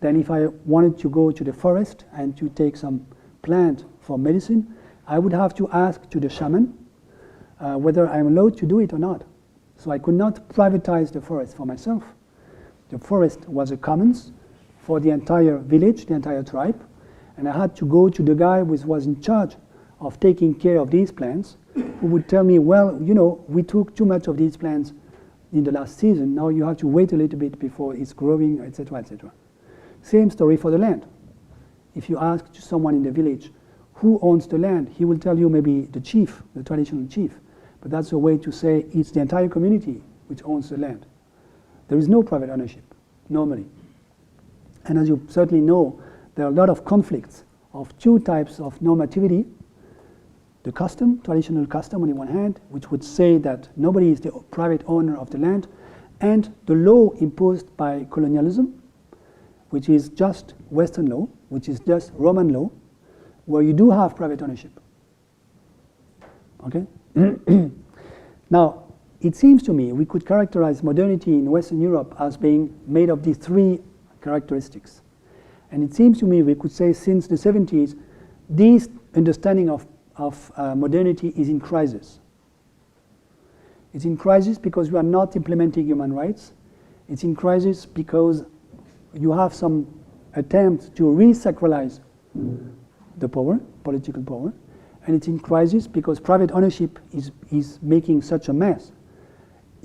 Then if I wanted to go to the forest and to take some plant for medicine, I would have to ask to the shaman whether I'm allowed to do it or not. So I could not privatize the forest for myself. The forest was a commons for the entire village, the entire tribe, and I had to go to the guy who was in charge of taking care of these plants, who would tell me, well, you know, we took too much of these plants in the last season, now you have to wait a little bit before it's growing, etc., etc. Same story for the land. If you ask someone in the village who owns the land, he will tell you maybe the chief, the traditional chief. But that's a way to say it's the entire community which owns the land. There is no private ownership, normally. And as you certainly know, there are a lot of conflicts of two types of normativity. The custom, traditional custom on the one hand, which would say that nobody is the private owner of the land, and the law imposed by colonialism, which is just Western law, which is just Roman law, where you do have private ownership. Okay? Now, it seems to me we could characterize modernity in Western Europe as being made of these three characteristics. And it seems to me we could say since the 70s, this understanding of modernity is in crisis. It's in crisis because we are not implementing human rights. It's in crisis because you have some attempt to re-sacralize the power, political power. And it's in crisis because private ownership is making such a mess,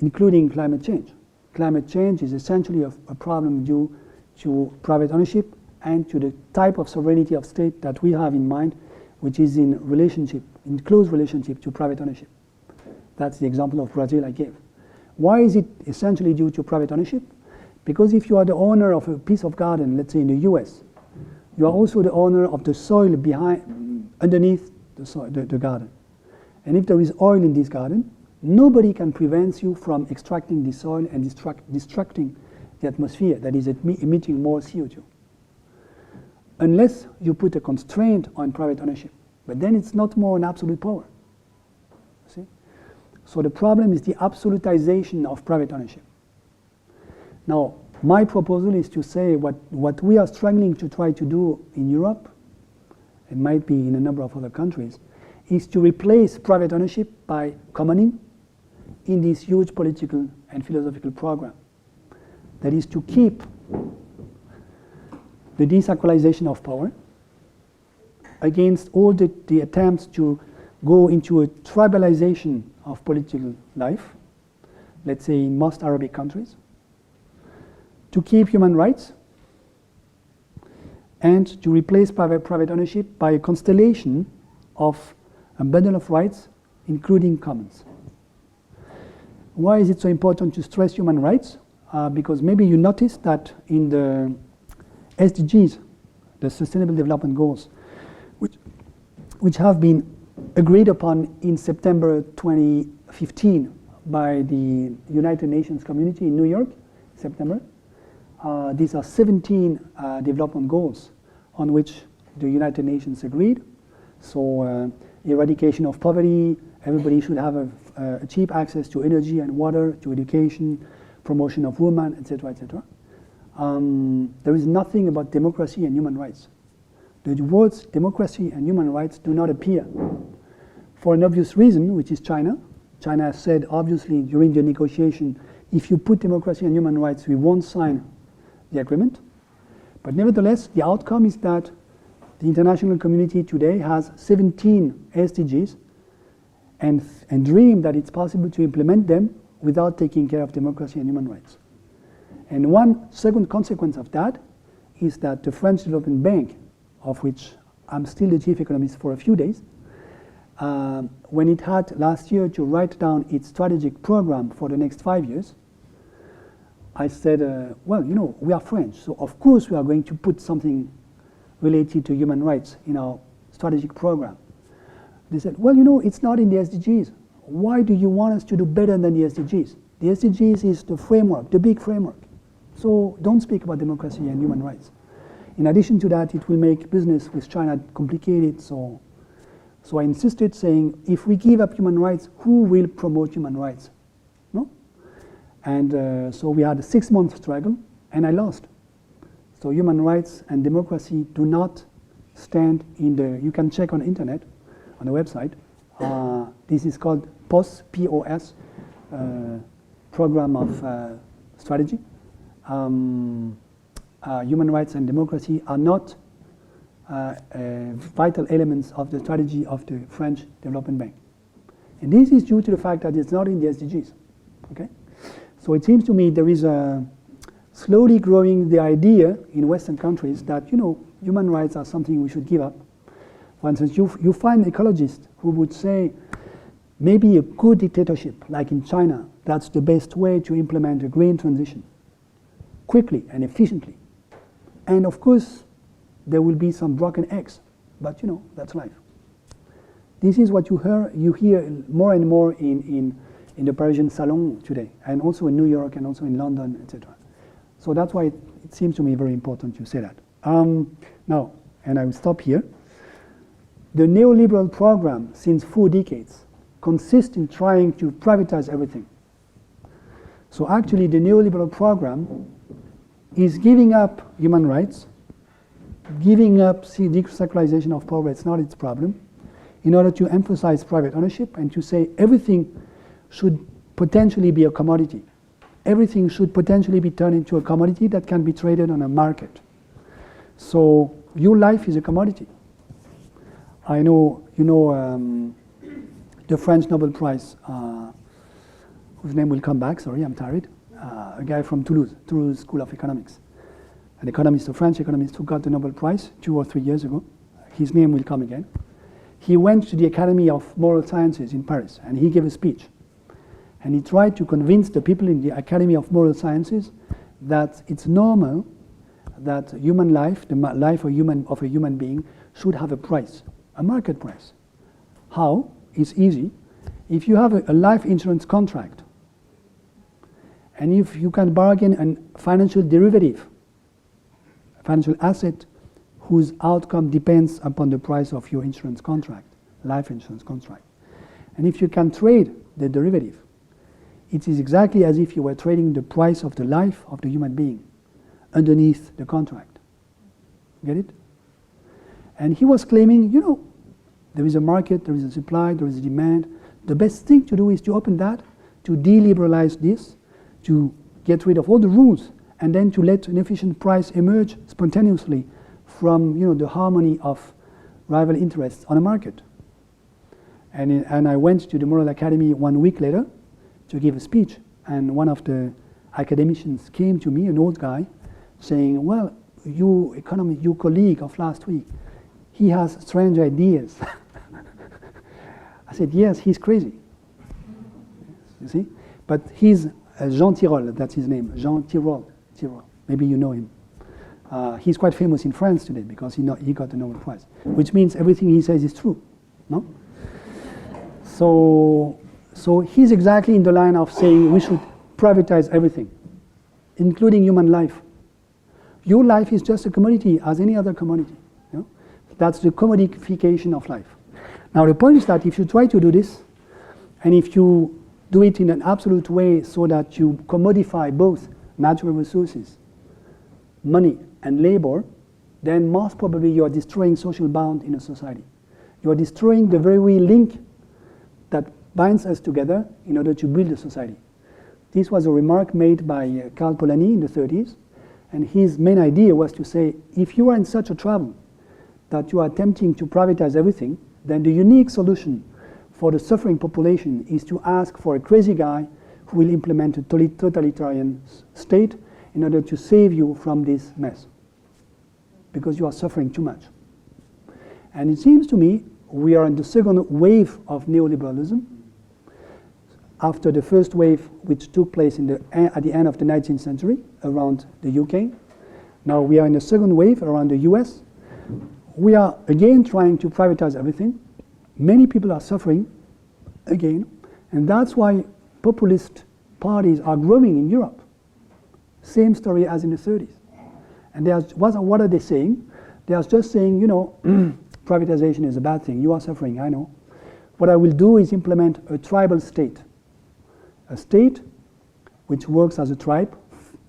including climate change. Climate change is essentially a problem due to private ownership and to the type of sovereignty of state that we have in mind, which is in close relationship to private ownership. That's the example of Brazil I gave. Why is it essentially due to private ownership? Because if you are the owner of a piece of garden, let's say in the US, you are also the owner of the soil underneath the garden. And if there is oil in this garden, nobody can prevent you from extracting the soil and destructing the atmosphere that is emitting more CO2. Unless you put a constraint on private ownership. But then it's not more an absolute power. See? So the problem is the absolutization of private ownership. Now, my proposal is to say what we are struggling to try to do in Europe, it might be in a number of other countries, is to replace private ownership by commoning in this huge political and philosophical program. That is to keep the desacralization of power against all the attempts to go into a tribalization of political life, let's say in most Arabic countries, to keep human rights, and to replace private ownership by a constellation of a bundle of rights, including commons. Why is it so important to stress human rights? Because maybe you noticed that in the SDGs, the Sustainable Development Goals, which have been agreed upon in September 2015 by the United Nations community in New York, September. These are 17 development goals on which the United Nations agreed. So eradication of poverty, everybody should have a cheap access to energy and water, to education, promotion of women, etc., etc. There is nothing about democracy and human rights. The words democracy and human rights do not appear for an obvious reason, which is China. China has said, obviously, during the negotiation, if you put democracy and human rights, we won't sign the agreement. But nevertheless, the outcome is that the international community today has 17 SDGs and dream that it's possible to implement them without taking care of democracy and human rights. And one second consequence of that is that the French Development Bank, of which I'm still the chief economist for a few days, when it had last year to write down its strategic program for the next 5 years, I said, well, you know, we are French, so of course we are going to put something related to human rights in our strategic program. They said, well, you know, it's not in the SDGs. Why do you want us to do better than the SDGs? The SDGs is the framework, the big framework. So don't speak about democracy and human rights. In addition to that, it will make business with China complicated. So I insisted, saying, if we give up human rights, who will promote human rights? No? And so we had a 6-month struggle, and I lost. So human rights and democracy do not stand in the, you can check on the internet, on the website. This is called POS, P-O-S, program of strategy. Human rights and democracy are not vital elements of the strategy of the French Development Bank. And this is due to the fact that it's not in the SDGs. Okay? So it seems to me there is a slowly growing the idea in Western countries that, you know, human rights are something we should give up. For instance, you find ecologists who would say maybe a good dictatorship, like in China, that's the best way to implement a green transition quickly and efficiently. And of course, there will be some broken eggs, but you know, that's life. This is what you hear more and more in the Parisian salon today, and also in New York and also in London, etc. So that's why it seems to me very important to say that. Now, and I will stop here. The neoliberal program since 4 decades consists in trying to privatize everything. So actually the neoliberal program is giving up human rights, giving up decentralization of power, it's not its problem, in order to emphasize private ownership and to say everything should potentially be a commodity. Everything should potentially be turned into a commodity that can be traded on a market. So your life is a commodity. I know, you know, the French Nobel Prize, whose name will come back, sorry, I'm tired, a guy from Toulouse School of Economics, an economist, a French economist who got the Nobel Prize 2 or 3 years ago. His name will come again. He went to the Academy of Moral Sciences in Paris, and he gave a speech. And he tried to convince the people in the Academy of Moral Sciences that it's normal that human life, the life of a human being, should have a price, a market price. How? It's easy. If you have a life insurance contract, and if you can bargain a financial derivative, a financial asset whose outcome depends upon the price of your insurance contract, life insurance contract, and if you can trade the derivative, it is exactly as if you were trading the price of the life of the human being underneath the contract. Get it? And he was claiming, you know, there is a market, there is a supply, there is a demand. The best thing to do is to open that, to deliberalize this, to get rid of all the rules, and then to let an efficient price emerge spontaneously from, you know, the harmony of rival interests on a market. And I went to the Moral Academy 1 week later to give a speech, and one of the academicians came to me, an old guy, saying, well, your colleague of last week, he has strange ideas. I said, yes, he's crazy. You see? But he's Jean Tirole, that's his name, Jean Tirole. Maybe you know him. He's quite famous in France today because he got the Nobel Prize, which means everything he says is true, no? So he's exactly in the line of saying we should privatize everything, including human life. Your life is just a commodity as any other commodity. You know? That's the commodification of life. Now the point is that if you try to do this, and if you do it in an absolute way so that you commodify both natural resources, money and labor, then most probably you are destroying social bond in a society. You are destroying the very link that binds us together in order to build a society. This was a remark made by Karl Polanyi in the 30s, and his main idea was to say, if you are in such a trouble that you are attempting to privatize everything, then the unique solution for the suffering population is to ask for a crazy guy who will implement a totalitarian state in order to save you from this mess, because you are suffering too much. And it seems to me we are in the second wave of neoliberalism, after the first wave which took place at the end of the 19th century around the UK. Now we are in the second wave around the US. We are again trying to privatize everything. Many people are suffering again, and that's why populist parties are growing in Europe. Same story as in the 30s. And what are they saying? They are just saying, you know, privatization is a bad thing. You are suffering, I know. What I will do is implement a tribal state. A state which works as a tribe,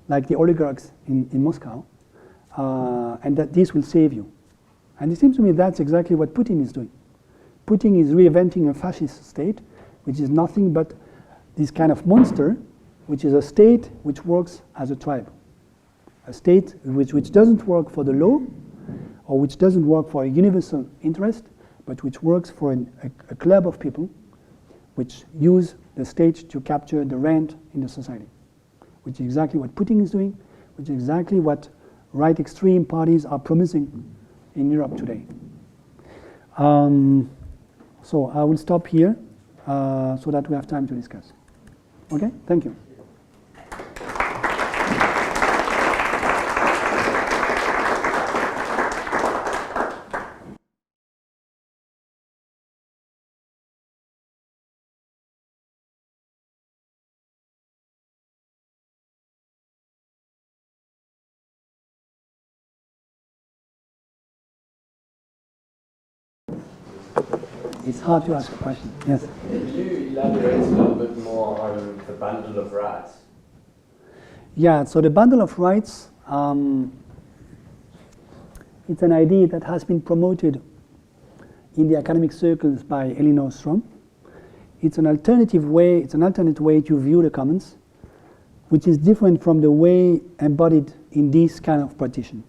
like the oligarchs in Moscow, and that this will save you. And it seems to me that's exactly what Putin is doing. Putin is reinventing a fascist state, which is nothing but this kind of monster, which is a state which works as a tribe. A state which doesn't work for the law, or which doesn't work for a universal interest, but which works for a club of people which use the state to capture the rent in the society, which is exactly what Putin is doing, which is exactly what right extreme parties are promising in Europe today. So I will stop here so that we have time to discuss. Okay, thank you. It's hard to ask a question. Yes? Could you elaborate a little bit more on the bundle of rights? Yeah, so the bundle of rights, it's an idea that has been promoted in the academic circles by Elinor Strom. It's an alternate way to view the commons, which is different from the way embodied in this kind of partition.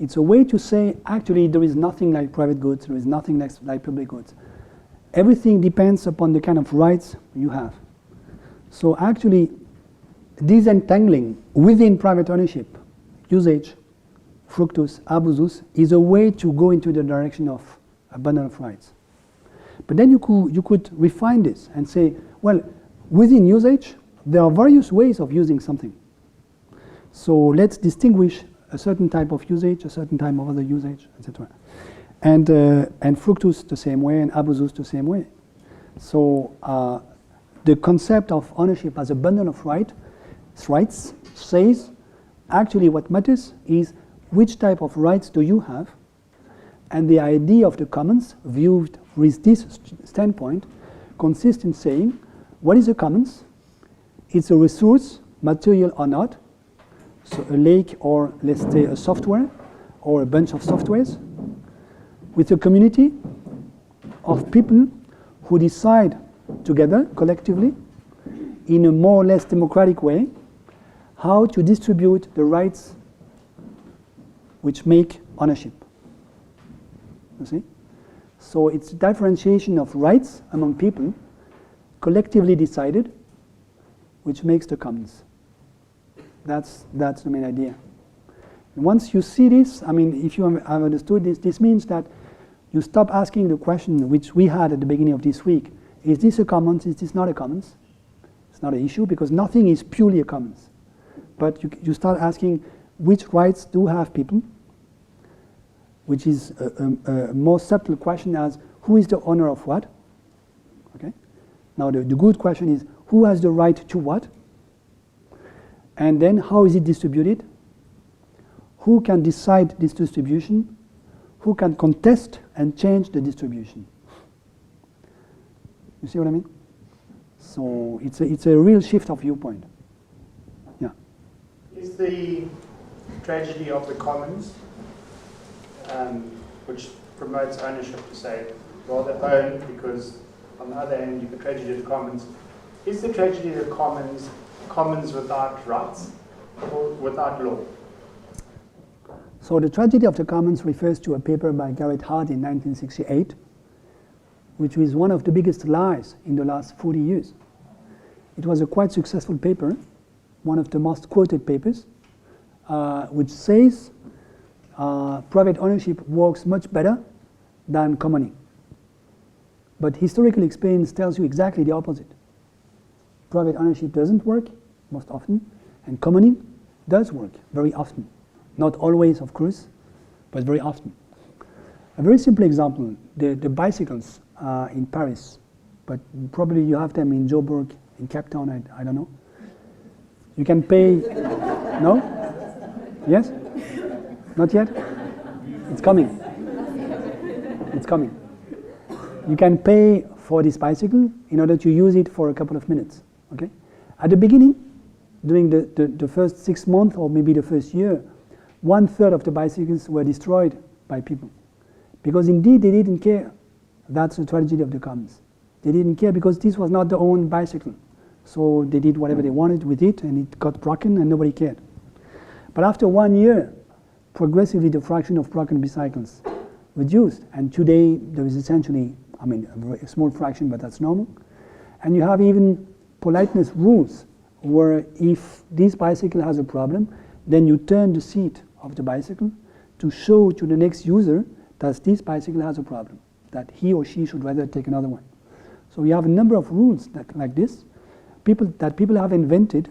It's a way to say, actually, there is nothing like private goods, there is nothing like public goods. Everything depends upon the kind of rights you have. So actually, disentangling within private ownership, usage, fructus, abusus, is a way to go into the direction of a bundle of rights. But then you could refine this and say, well, within usage, there are various ways of using something. So let's distinguish a certain type of usage, a certain type of other usage, etc. And fructus the same way, and abusus the same way. So the concept of ownership as a bundle of rights says, actually what matters is which type of rights do you have, and the idea of the commons, viewed with this standpoint, consists in saying, what is a commons? It's a resource, material or not, so a lake or, let's say, a software or a bunch of softwares, with a community of people who decide together, collectively, in a more or less democratic way, how to distribute the rights which make ownership. You see? So it's differentiation of rights among people, collectively decided, which makes the commons. That's the main idea. And once you see this, I mean, if you have understood this, this means that you stop asking the question which we had at the beginning of this week. Is this a commons? Is this not a commons? It's not an issue because nothing is purely a commons. But you start asking which rights do have people, which is a more subtle question as who is the owner of what? Okay. Now the good question is who has the right to what? And then how is it distributed? Who can decide this distribution? Who can contest and change the distribution? You see what I mean? So it's a real shift of viewpoint. Yeah. Is the tragedy of the commons, which promotes ownership to say rather own, because on the other hand you have the tragedy of the commons, is the tragedy of the commons without rights or without law? So the tragedy of the commons refers to a paper by Garrett Hart in 1968, which is one of the biggest lies in the last 40 years. It was a quite successful paper, one of the most quoted papers, which says private ownership works much better than commoning. But historical experience tells you exactly the opposite. Private ownership doesn't work most often, and commoning does work very often. Not always, of course, but very often. A very simple example, the bicycles in Paris, but probably you have them in Joburg, in Cape Town, I don't know. You can pay, no? Yes? Not yet? It's coming. It's coming. You can pay for this bicycle in order to use it for a couple of minutes, okay? At the beginning, during the first 6 months or maybe the first year, 1/3 of the bicycles were destroyed by people. Because indeed they didn't care. That's the tragedy of the commons. They didn't care because this was not their own bicycle. So they did whatever they wanted with it and it got broken and nobody cared. But after 1 year, progressively the fraction of broken bicycles reduced. And today there is essentially, I mean, a very small fraction, but that's normal. And you have even politeness rules where if this bicycle has a problem, then you turn the seat of the bicycle to show to the next user that this bicycle has a problem, that he or she should rather take another one. So we have a number of rules like this, that people have invented.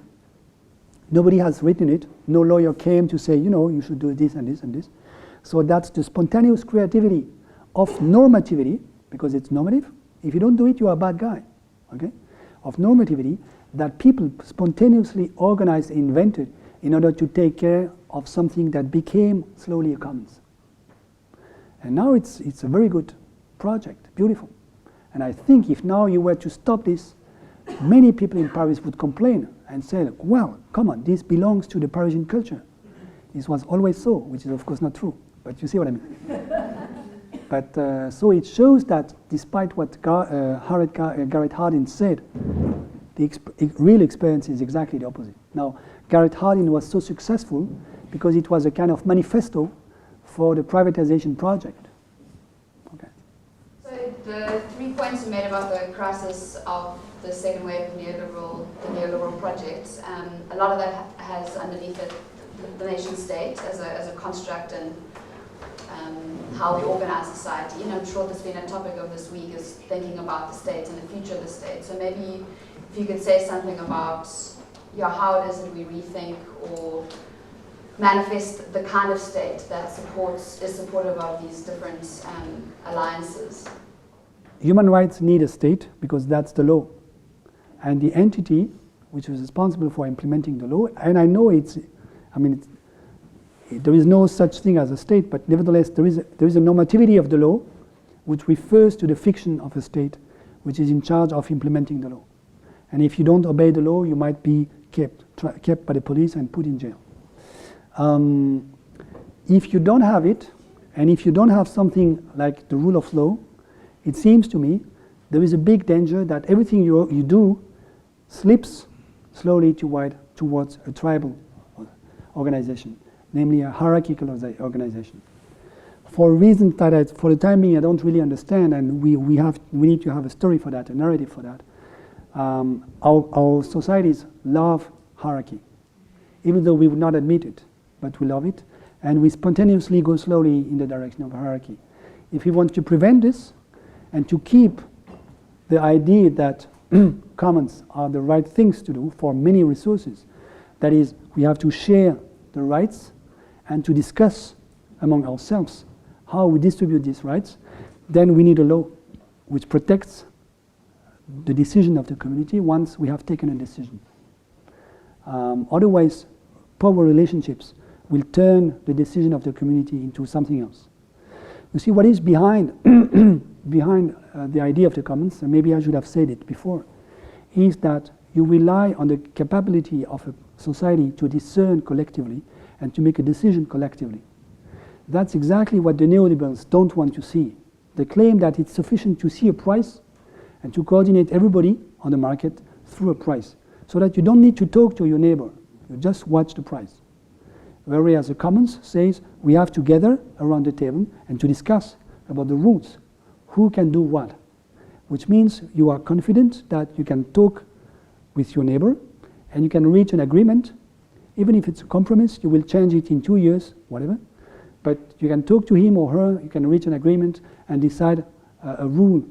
Nobody has written it. No lawyer came to say, you know, you should do this and this and this. So that's the spontaneous creativity of normativity, because it's normative. If you don't do it, you are a bad guy, okay? Of normativity that people spontaneously organized, invented in order to take care of something that became slowly a commons. And now it's a very good project, beautiful. And I think if now you were to stop this, many people in Paris would complain and say, well, come on, this belongs to the Parisian culture. This was always so, which is of course not true, but you see what I mean. But so it shows that despite what Garrett Hardin said, the real experience is exactly the opposite. Now, Garrett Hardin was so successful because it was a kind of manifesto for the privatization project. Okay. So the 3 points you made about the crisis of the second wave of the neoliberal project, a lot of that has underneath it the nation state as a construct and how we organize society. I'm sure that's been a topic of this week, is thinking about the state and the future of the state. So maybe if you could say something about how it is that we rethink or manifest the kind of state that is supportive of these different alliances. Human rights need a state because that's the law. And the entity which is responsible for implementing the law, and I know there is no such thing as a state, but nevertheless there is a normativity of the law which refers to the fiction of a state which is in charge of implementing the law. And if you don't obey the law, you might be kept by the police and put in jail. If you don't have it, and if you don't have something like the rule of law, it seems to me there is a big danger that everything you do slips slowly towards a tribal organization, namely a hierarchical organization. For reasons that for the time being I don't really understand, and we need to have a story for that, a narrative for that. Our societies love hierarchy, even though we would not admit it, but we love it, and we spontaneously go slowly in the direction of hierarchy. If we want to prevent this, and to keep the idea that commons are the right things to do for many resources, that is, we have to share the rights and to discuss among ourselves how we distribute these rights, then we need a law which protects the decision of the community once we have taken a decision. Otherwise, power relationships will turn the decision of the community into something else. You see, what is behind the idea of the commons, and maybe I should have said it before, is that you rely on the capability of a society to discern collectively and to make a decision collectively. That's exactly what the neoliberals don't want to see. They claim that it's sufficient to see a price and to coordinate everybody on the market through a price, so that you don't need to talk to your neighbor, you just watch the price. Whereas the commons says we have to gather around the table and to discuss about the rules, who can do what, which means you are confident that you can talk with your neighbor and you can reach an agreement. Even if it's a compromise, you will change it in 2 years, whatever, but you can talk to him or her, you can reach an agreement and decide a rule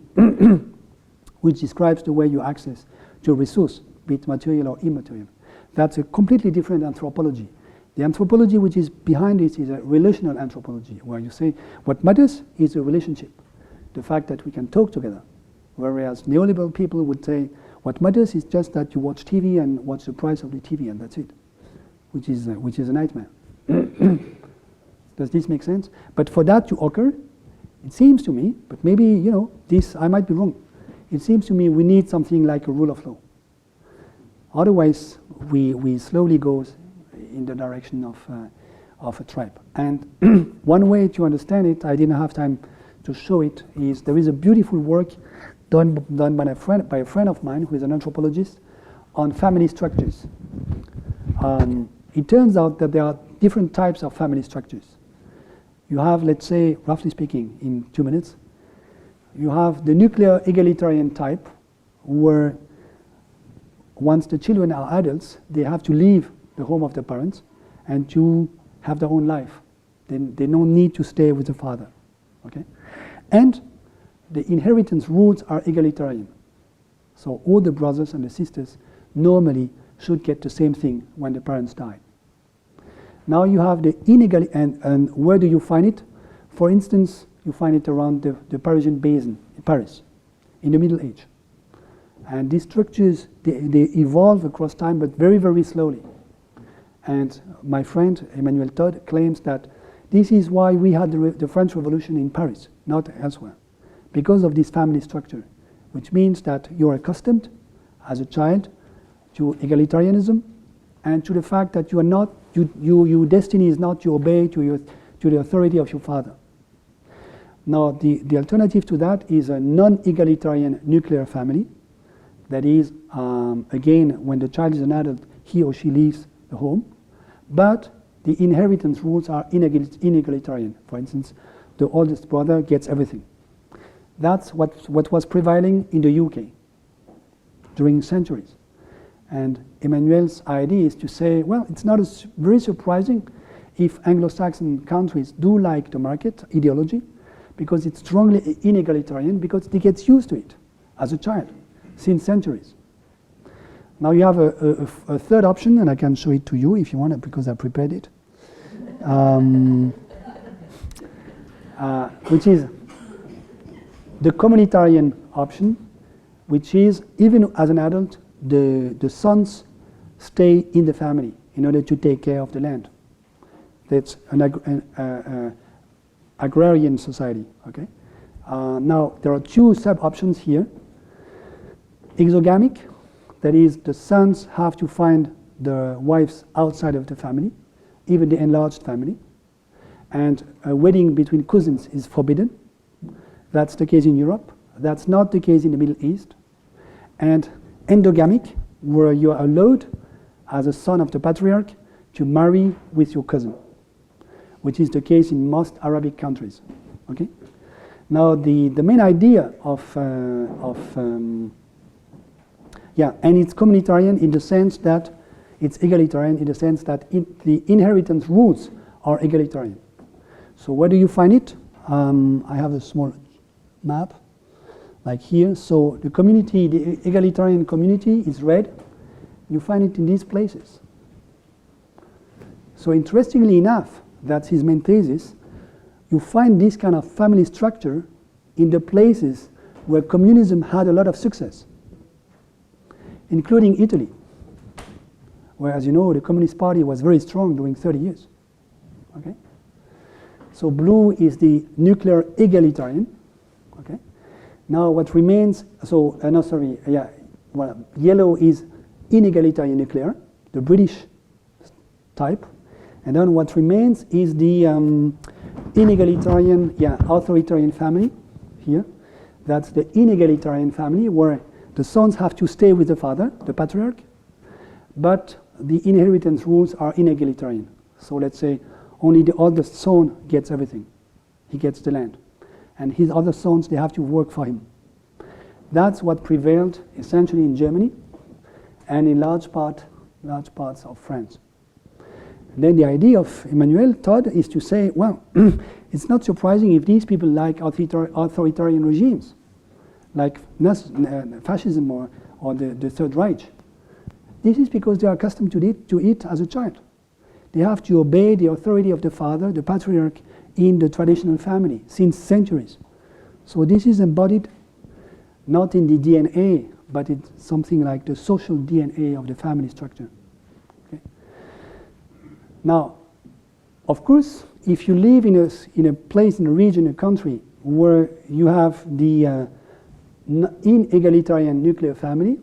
which describes the way you access to a resource, be it material or immaterial. That's a completely different anthropology. The anthropology which is behind this is a relational anthropology, where you say what matters is a relationship, the fact that we can talk together. Whereas neoliberal people would say what matters is just that you watch TV and watch the price of the TV, and that's it, which is a nightmare. Does this make sense? But for that to occur, it seems to me, but maybe this I might be wrong. It seems to me we need something like a rule of law. Otherwise, we slowly go in the direction of a tribe. And one way to understand it, I didn't have time to show it, is there is a beautiful work done by a friend of mine who is an anthropologist on family structures. It turns out that there are different types of family structures. You have, let's say, roughly speaking, in 2 minutes, you have the nuclear egalitarian type, where once the children are adults, they have to leave the home of their parents and to have their own life. They don't need to stay with the father. Okay? And the inheritance rules are egalitarian. So all the brothers and the sisters normally should get the same thing when the parents die. Now you have the inequality, and where do you find it? For instance, you find it around the Parisian basin in Paris, in the Middle Age. And these structures, they evolve across time, but very, very slowly. And my friend, Emmanuel Todd, claims that this is why we had the French Revolution in Paris, not elsewhere, because of this family structure, which means that you're accustomed as a child to egalitarianism and to the fact that you are not, your destiny is not to obey to the authority of your father. Now, the alternative to that is a non-egalitarian nuclear family. That is, again, when the child is an adult, he or she leaves the home, but the inheritance rules are inegalitarian. For instance, the oldest brother gets everything. That's what was prevailing in the UK during centuries. And Emmanuel's idea is to say, well, it's not very surprising if Anglo-Saxon countries do like the market ideology, because it's strongly inegalitarian, because they get used to it as a child since centuries. Now you have a third option, and I can show it to you if you want it, because I prepared it, which is the communitarian option, which is, even as an adult, the sons stay in the family in order to take care of the land. That's an agrarian society. Okay. Now there are two sub-options here. Exogamic, that is, the sons have to find the wives outside of the family, even the enlarged family, and a wedding between cousins is forbidden. That's the case in Europe. That's not the case in the Middle East. And endogamic, where you are allowed, as a son of the patriarch, to marry with your cousin, which is the case in most Arabic countries. Okay. Now the main idea and it's communitarian in the sense that it's egalitarian in the sense that the inheritance rules are egalitarian. So where do you find it? I have a small map, like here. So the community, the egalitarian community is red. You find it in these places. So interestingly enough, that's his main thesis, you find this kind of family structure in the places where communism had a lot of success, including Italy, where, as you know, the Communist Party was very strong during 30 years. Okay? So blue is the nuclear egalitarian. Okay? Now what remains, yellow is inegalitarian nuclear, the British type, and then what remains is the inegalitarian, authoritarian family here. That's the inegalitarian family where the sons have to stay with the father, the patriarch, but the inheritance rules are inegalitarian. So let's say only the oldest son gets everything. He gets the land. And his other sons, they have to work for him. That's what prevailed essentially in Germany and in large parts of France. And then the idea of Emmanuel Todd is to say, well, it's not surprising if these people like authoritarian regimes, like fascism or the Third Reich. This is because they are accustomed to it as a child. They have to obey the authority of the father, the patriarch, in the traditional family since centuries. So this is embodied not in the DNA, but it's something like the social DNA of the family structure. Okay. Now, of course, if you live in a place, in a region, a country where you have the inegalitarian nuclear family,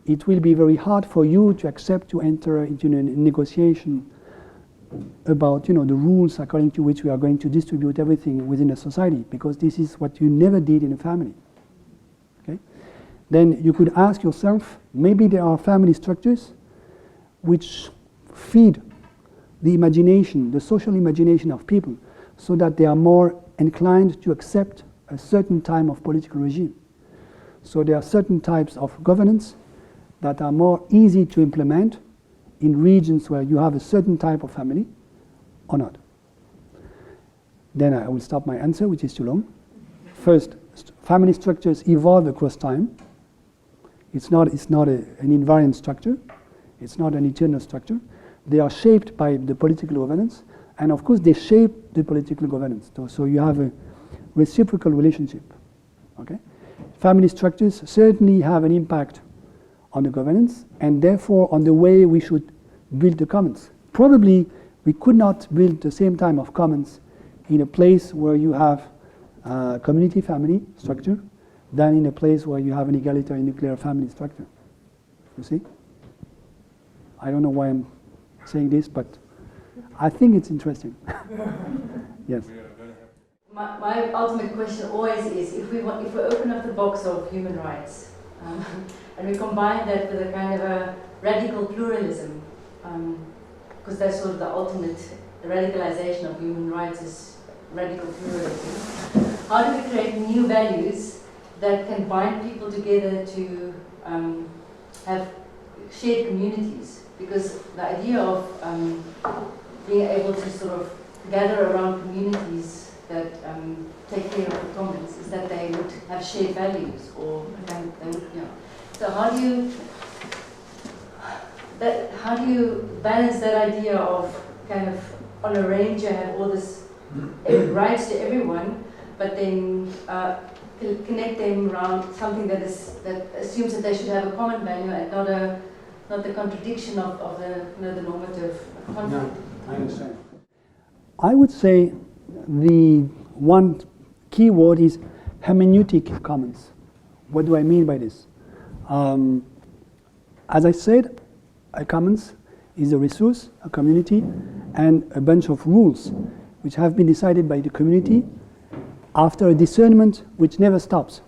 it will be very hard for you to accept to enter into a negotiation about, the rules according to which we are going to distribute everything within a society, because this is what you never did in a family. Okay? Then you could ask yourself, maybe there are family structures which feed the imagination, the social imagination of people, so that they are more inclined to accept a certain type of political regime. So there are certain types of governance that are more easy to implement in regions where you have a certain type of family or not. Then I will stop my answer, which is too long. First, family structures evolve across time. It's not an invariant structure. It's not an eternal structure. They are shaped by the political governance, and of course they shape the political governance. So you have a reciprocal relationship. Okay? Family structures certainly have an impact on the governance, and therefore on the way we should build the commons. Probably we could not build the same type of commons in a place where you have a community family structure than in a place where you have an egalitarian nuclear family structure. You see? I don't know why I'm saying this, but I think it's interesting. Yes. My ultimate question always is, if we open up the box of human rights and we combine that with a kind of a radical pluralism, because that's sort of the ultimate radicalization of human rights is radical pluralism. How do we create new values that can bind people together to have shared communities? Because the idea of being able to sort of gather around communities that take care of the commons is that they would have shared values, or they would, you know. So how do you balance that idea of kind of on a range you have all this rights to everyone, but then connect them around something that assumes that they should have a common value and not the contradiction of the normative conflict? No, I understand. I would say the one key word is hermeneutic of commons. What do I mean by this? As I said, a commons is a resource, a community, and a bunch of rules which have been decided by the community after a discernment which never stops.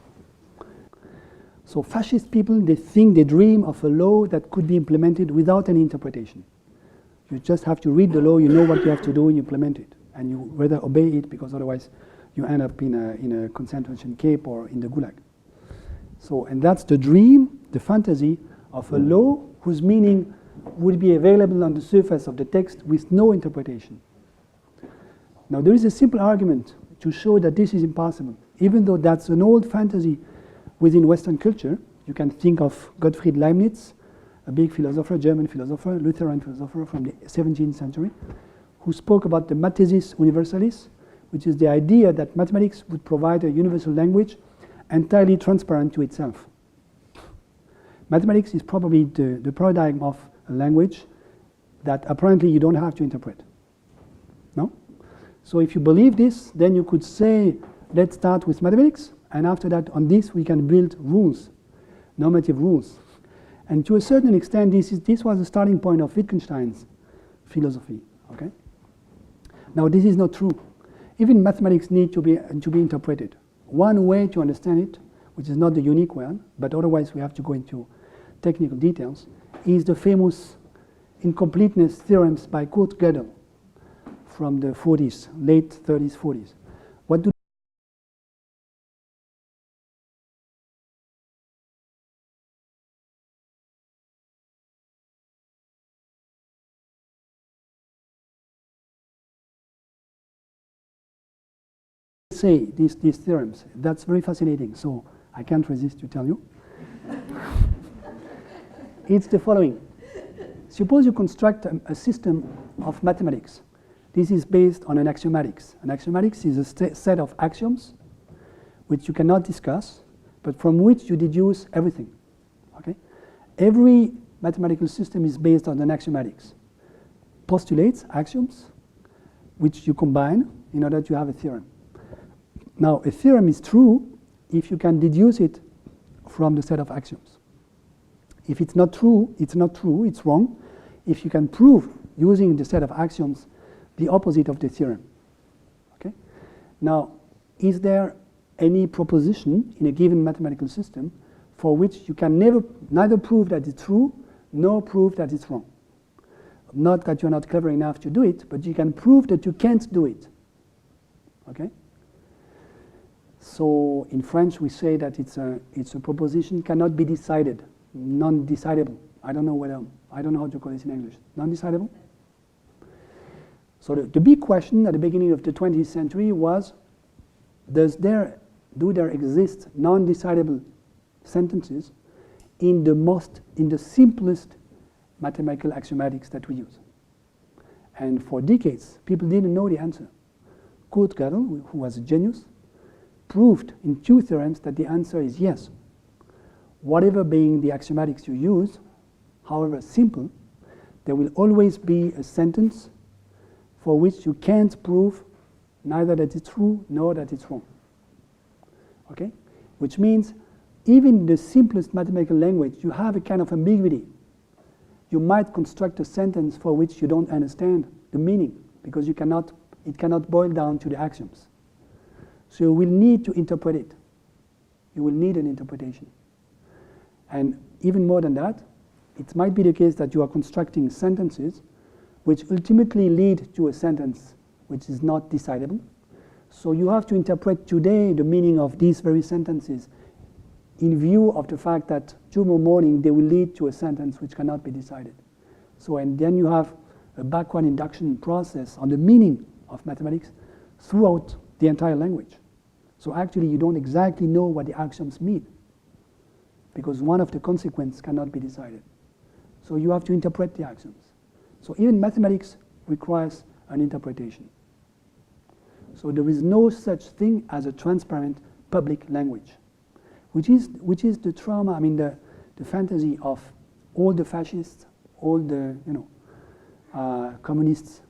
So fascist people, they dream of a law that could be implemented without any interpretation. You just have to read the law, you know what you have to do, and you implement it. And you rather obey it, because otherwise you end up in a concentration camp or in the gulag. So, and that's the dream, the fantasy of a law whose meaning would be available on the surface of the text with no interpretation. Now there is a simple argument to show that this is impossible. Even though that's an old fantasy within Western culture, you can think of Gottfried Leibniz, a big philosopher, German philosopher, Lutheran philosopher from the 17th century, who spoke about the Mathesis Universalis, which is the idea that mathematics would provide a universal language entirely transparent to itself. Mathematics is probably the paradigm of a language that apparently you don't have to interpret. No? So if you believe this, then you could say, let's start with mathematics, and after that, on this, we can build rules, normative rules. And to a certain extent, this was the starting point of Wittgenstein's philosophy. Okay? Now, this is not true. Even mathematics need to be interpreted. One way to understand it, which is not the unique one, but otherwise we have to go into technical details, is the famous incompleteness theorems by Kurt Gödel from the 40s, late 30s, 40s. What do say these theorems? That's very fascinating, so I can't resist to tell you. It's the following. Suppose you construct a system of mathematics. This is based on an axiomatics. An axiomatics is a set of axioms which you cannot discuss, but from which you deduce everything. Okay? Every mathematical system is based on an axiomatics. Postulates, axioms, which you combine in order to have a theorem. Now, a theorem is true if you can deduce it from the set of axioms. If it's not true, it's not true, it's wrong, if you can prove using the set of axioms the opposite of the theorem. Okay? Now, is there any proposition in a given mathematical system for which you can neither prove that it's true nor prove that it's wrong? Not that you're not clever enough to do it, but you can prove that you can't do it. Okay? So in French we say that it's a proposition cannot be decided, non-decidable. I don't know how to call this in English. Non-decidable? So the big question at the beginning of the 20th century was, do there exist non-decidable sentences in the simplest mathematical axiomatics that we use? And for decades, people didn't know the answer. Kurt Gödel, who was a genius, proved in 2 theorems that the answer is yes. Whatever being the axiomatics you use, however simple, there will always be a sentence for which you can't prove neither that it's true nor that it's wrong. Okay? Which means even in the simplest mathematical language, you have a kind of ambiguity. You might construct a sentence for which you don't understand the meaning, because it cannot boil down to the axioms. So you will need to interpret it. You will need an interpretation. And even more than that, it might be the case that you are constructing sentences which ultimately lead to a sentence which is not decidable. So you have to interpret today the meaning of these very sentences in view of the fact that tomorrow morning they will lead to a sentence which cannot be decided. So, and then you have a backward induction process on the meaning of mathematics throughout the entire language. So actually you don't exactly know what the axioms mean, because one of the consequences cannot be decided. So you have to interpret the axioms. So even mathematics requires an interpretation. So there is no such thing as a transparent public language, which is the trauma, I mean the fantasy of all the fascists, all the communists.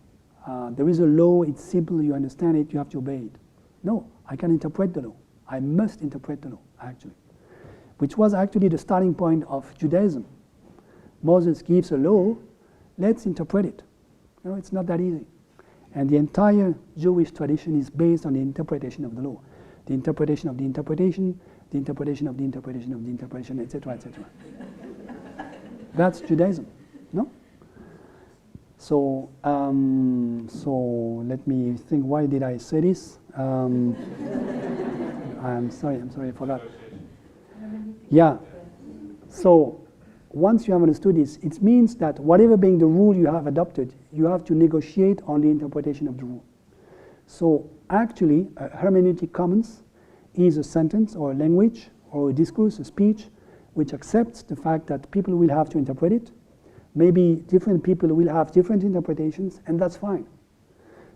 There is a law, it's simple, you understand it, you have to obey it. No, I can interpret the law. I must interpret the law, actually, which was actually the starting point of Judaism. Moses gives a law, let's interpret it. It's not that easy. And the entire Jewish tradition is based on the interpretation of the law. The interpretation of the interpretation, the interpretation of the interpretation of the interpretation, etc., etc. That's Judaism, no? So, so let me think, why did I say this? I'm sorry, I forgot. Yeah, so once you have understood this, it means that whatever being the rule you have adopted, you have to negotiate on the interpretation of the rule. So actually, a hermeneutic commons is a sentence or a language or a discourse, a speech, which accepts the fact that people will have to interpret it. Maybe different people will have different interpretations, and that's fine.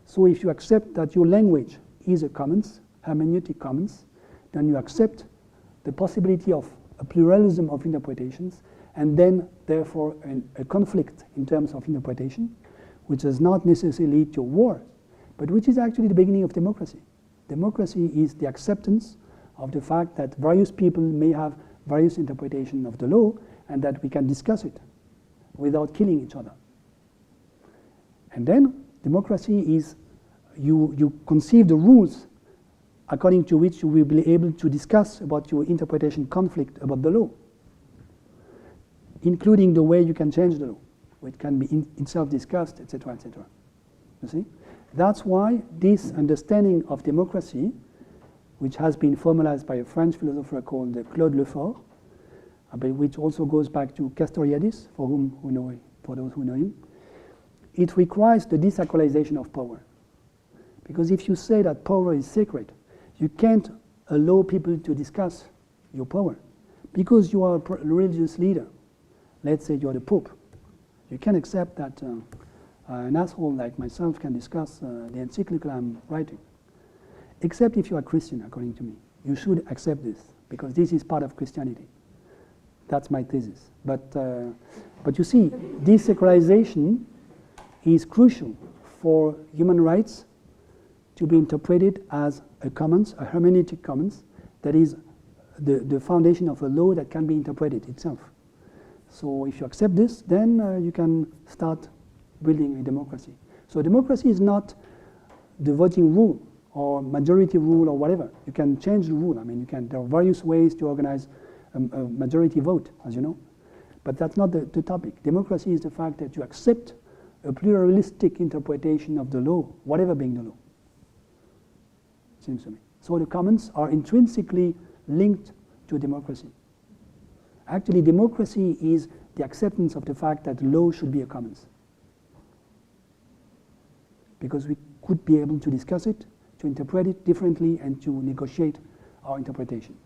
So if you accept that your language is a commons, hermeneutic commons, then you accept the possibility of a pluralism of interpretations, and then therefore a conflict in terms of interpretation, which does not necessarily lead to war, but which is actually the beginning of democracy. Democracy is the acceptance of the fact that various people may have various interpretations of the law, and that we can discuss it without killing each other. And then democracy is you conceive the rules according to which you will be able to discuss about your interpretation conflict about the law, including the way you can change the law, which can be itself discussed, etc., etc. You see? That's why this understanding of democracy, which has been formalized by a French philosopher called Claude Lefort, but which also goes back to Castoriadis, for those who know him, it requires the desacralization of power. Because if you say that power is sacred, you can't allow people to discuss your power. Because you are a religious leader, let's say you're the Pope, you can't accept that an asshole like myself can discuss the encyclical I'm writing. Except if you are Christian, according to me. You should accept this, because this is part of Christianity. That's my thesis. But you see, desacralization is crucial for human rights to be interpreted as a commons, a hermeneutic commons, that is the foundation of a law that can be interpreted itself. So if you accept this, then you can start building a democracy. So democracy is not the voting rule or majority rule or whatever. You can change the rule. I mean, there are various ways to organize a majority vote, as you know. But that's not the topic. Democracy is the fact that you accept a pluralistic interpretation of the law, whatever being the law, it seems to me. So the commons are intrinsically linked to democracy. Actually, democracy is the acceptance of the fact that law should be a commons. Because we could be able to discuss it, to interpret it differently, and to negotiate our interpretation.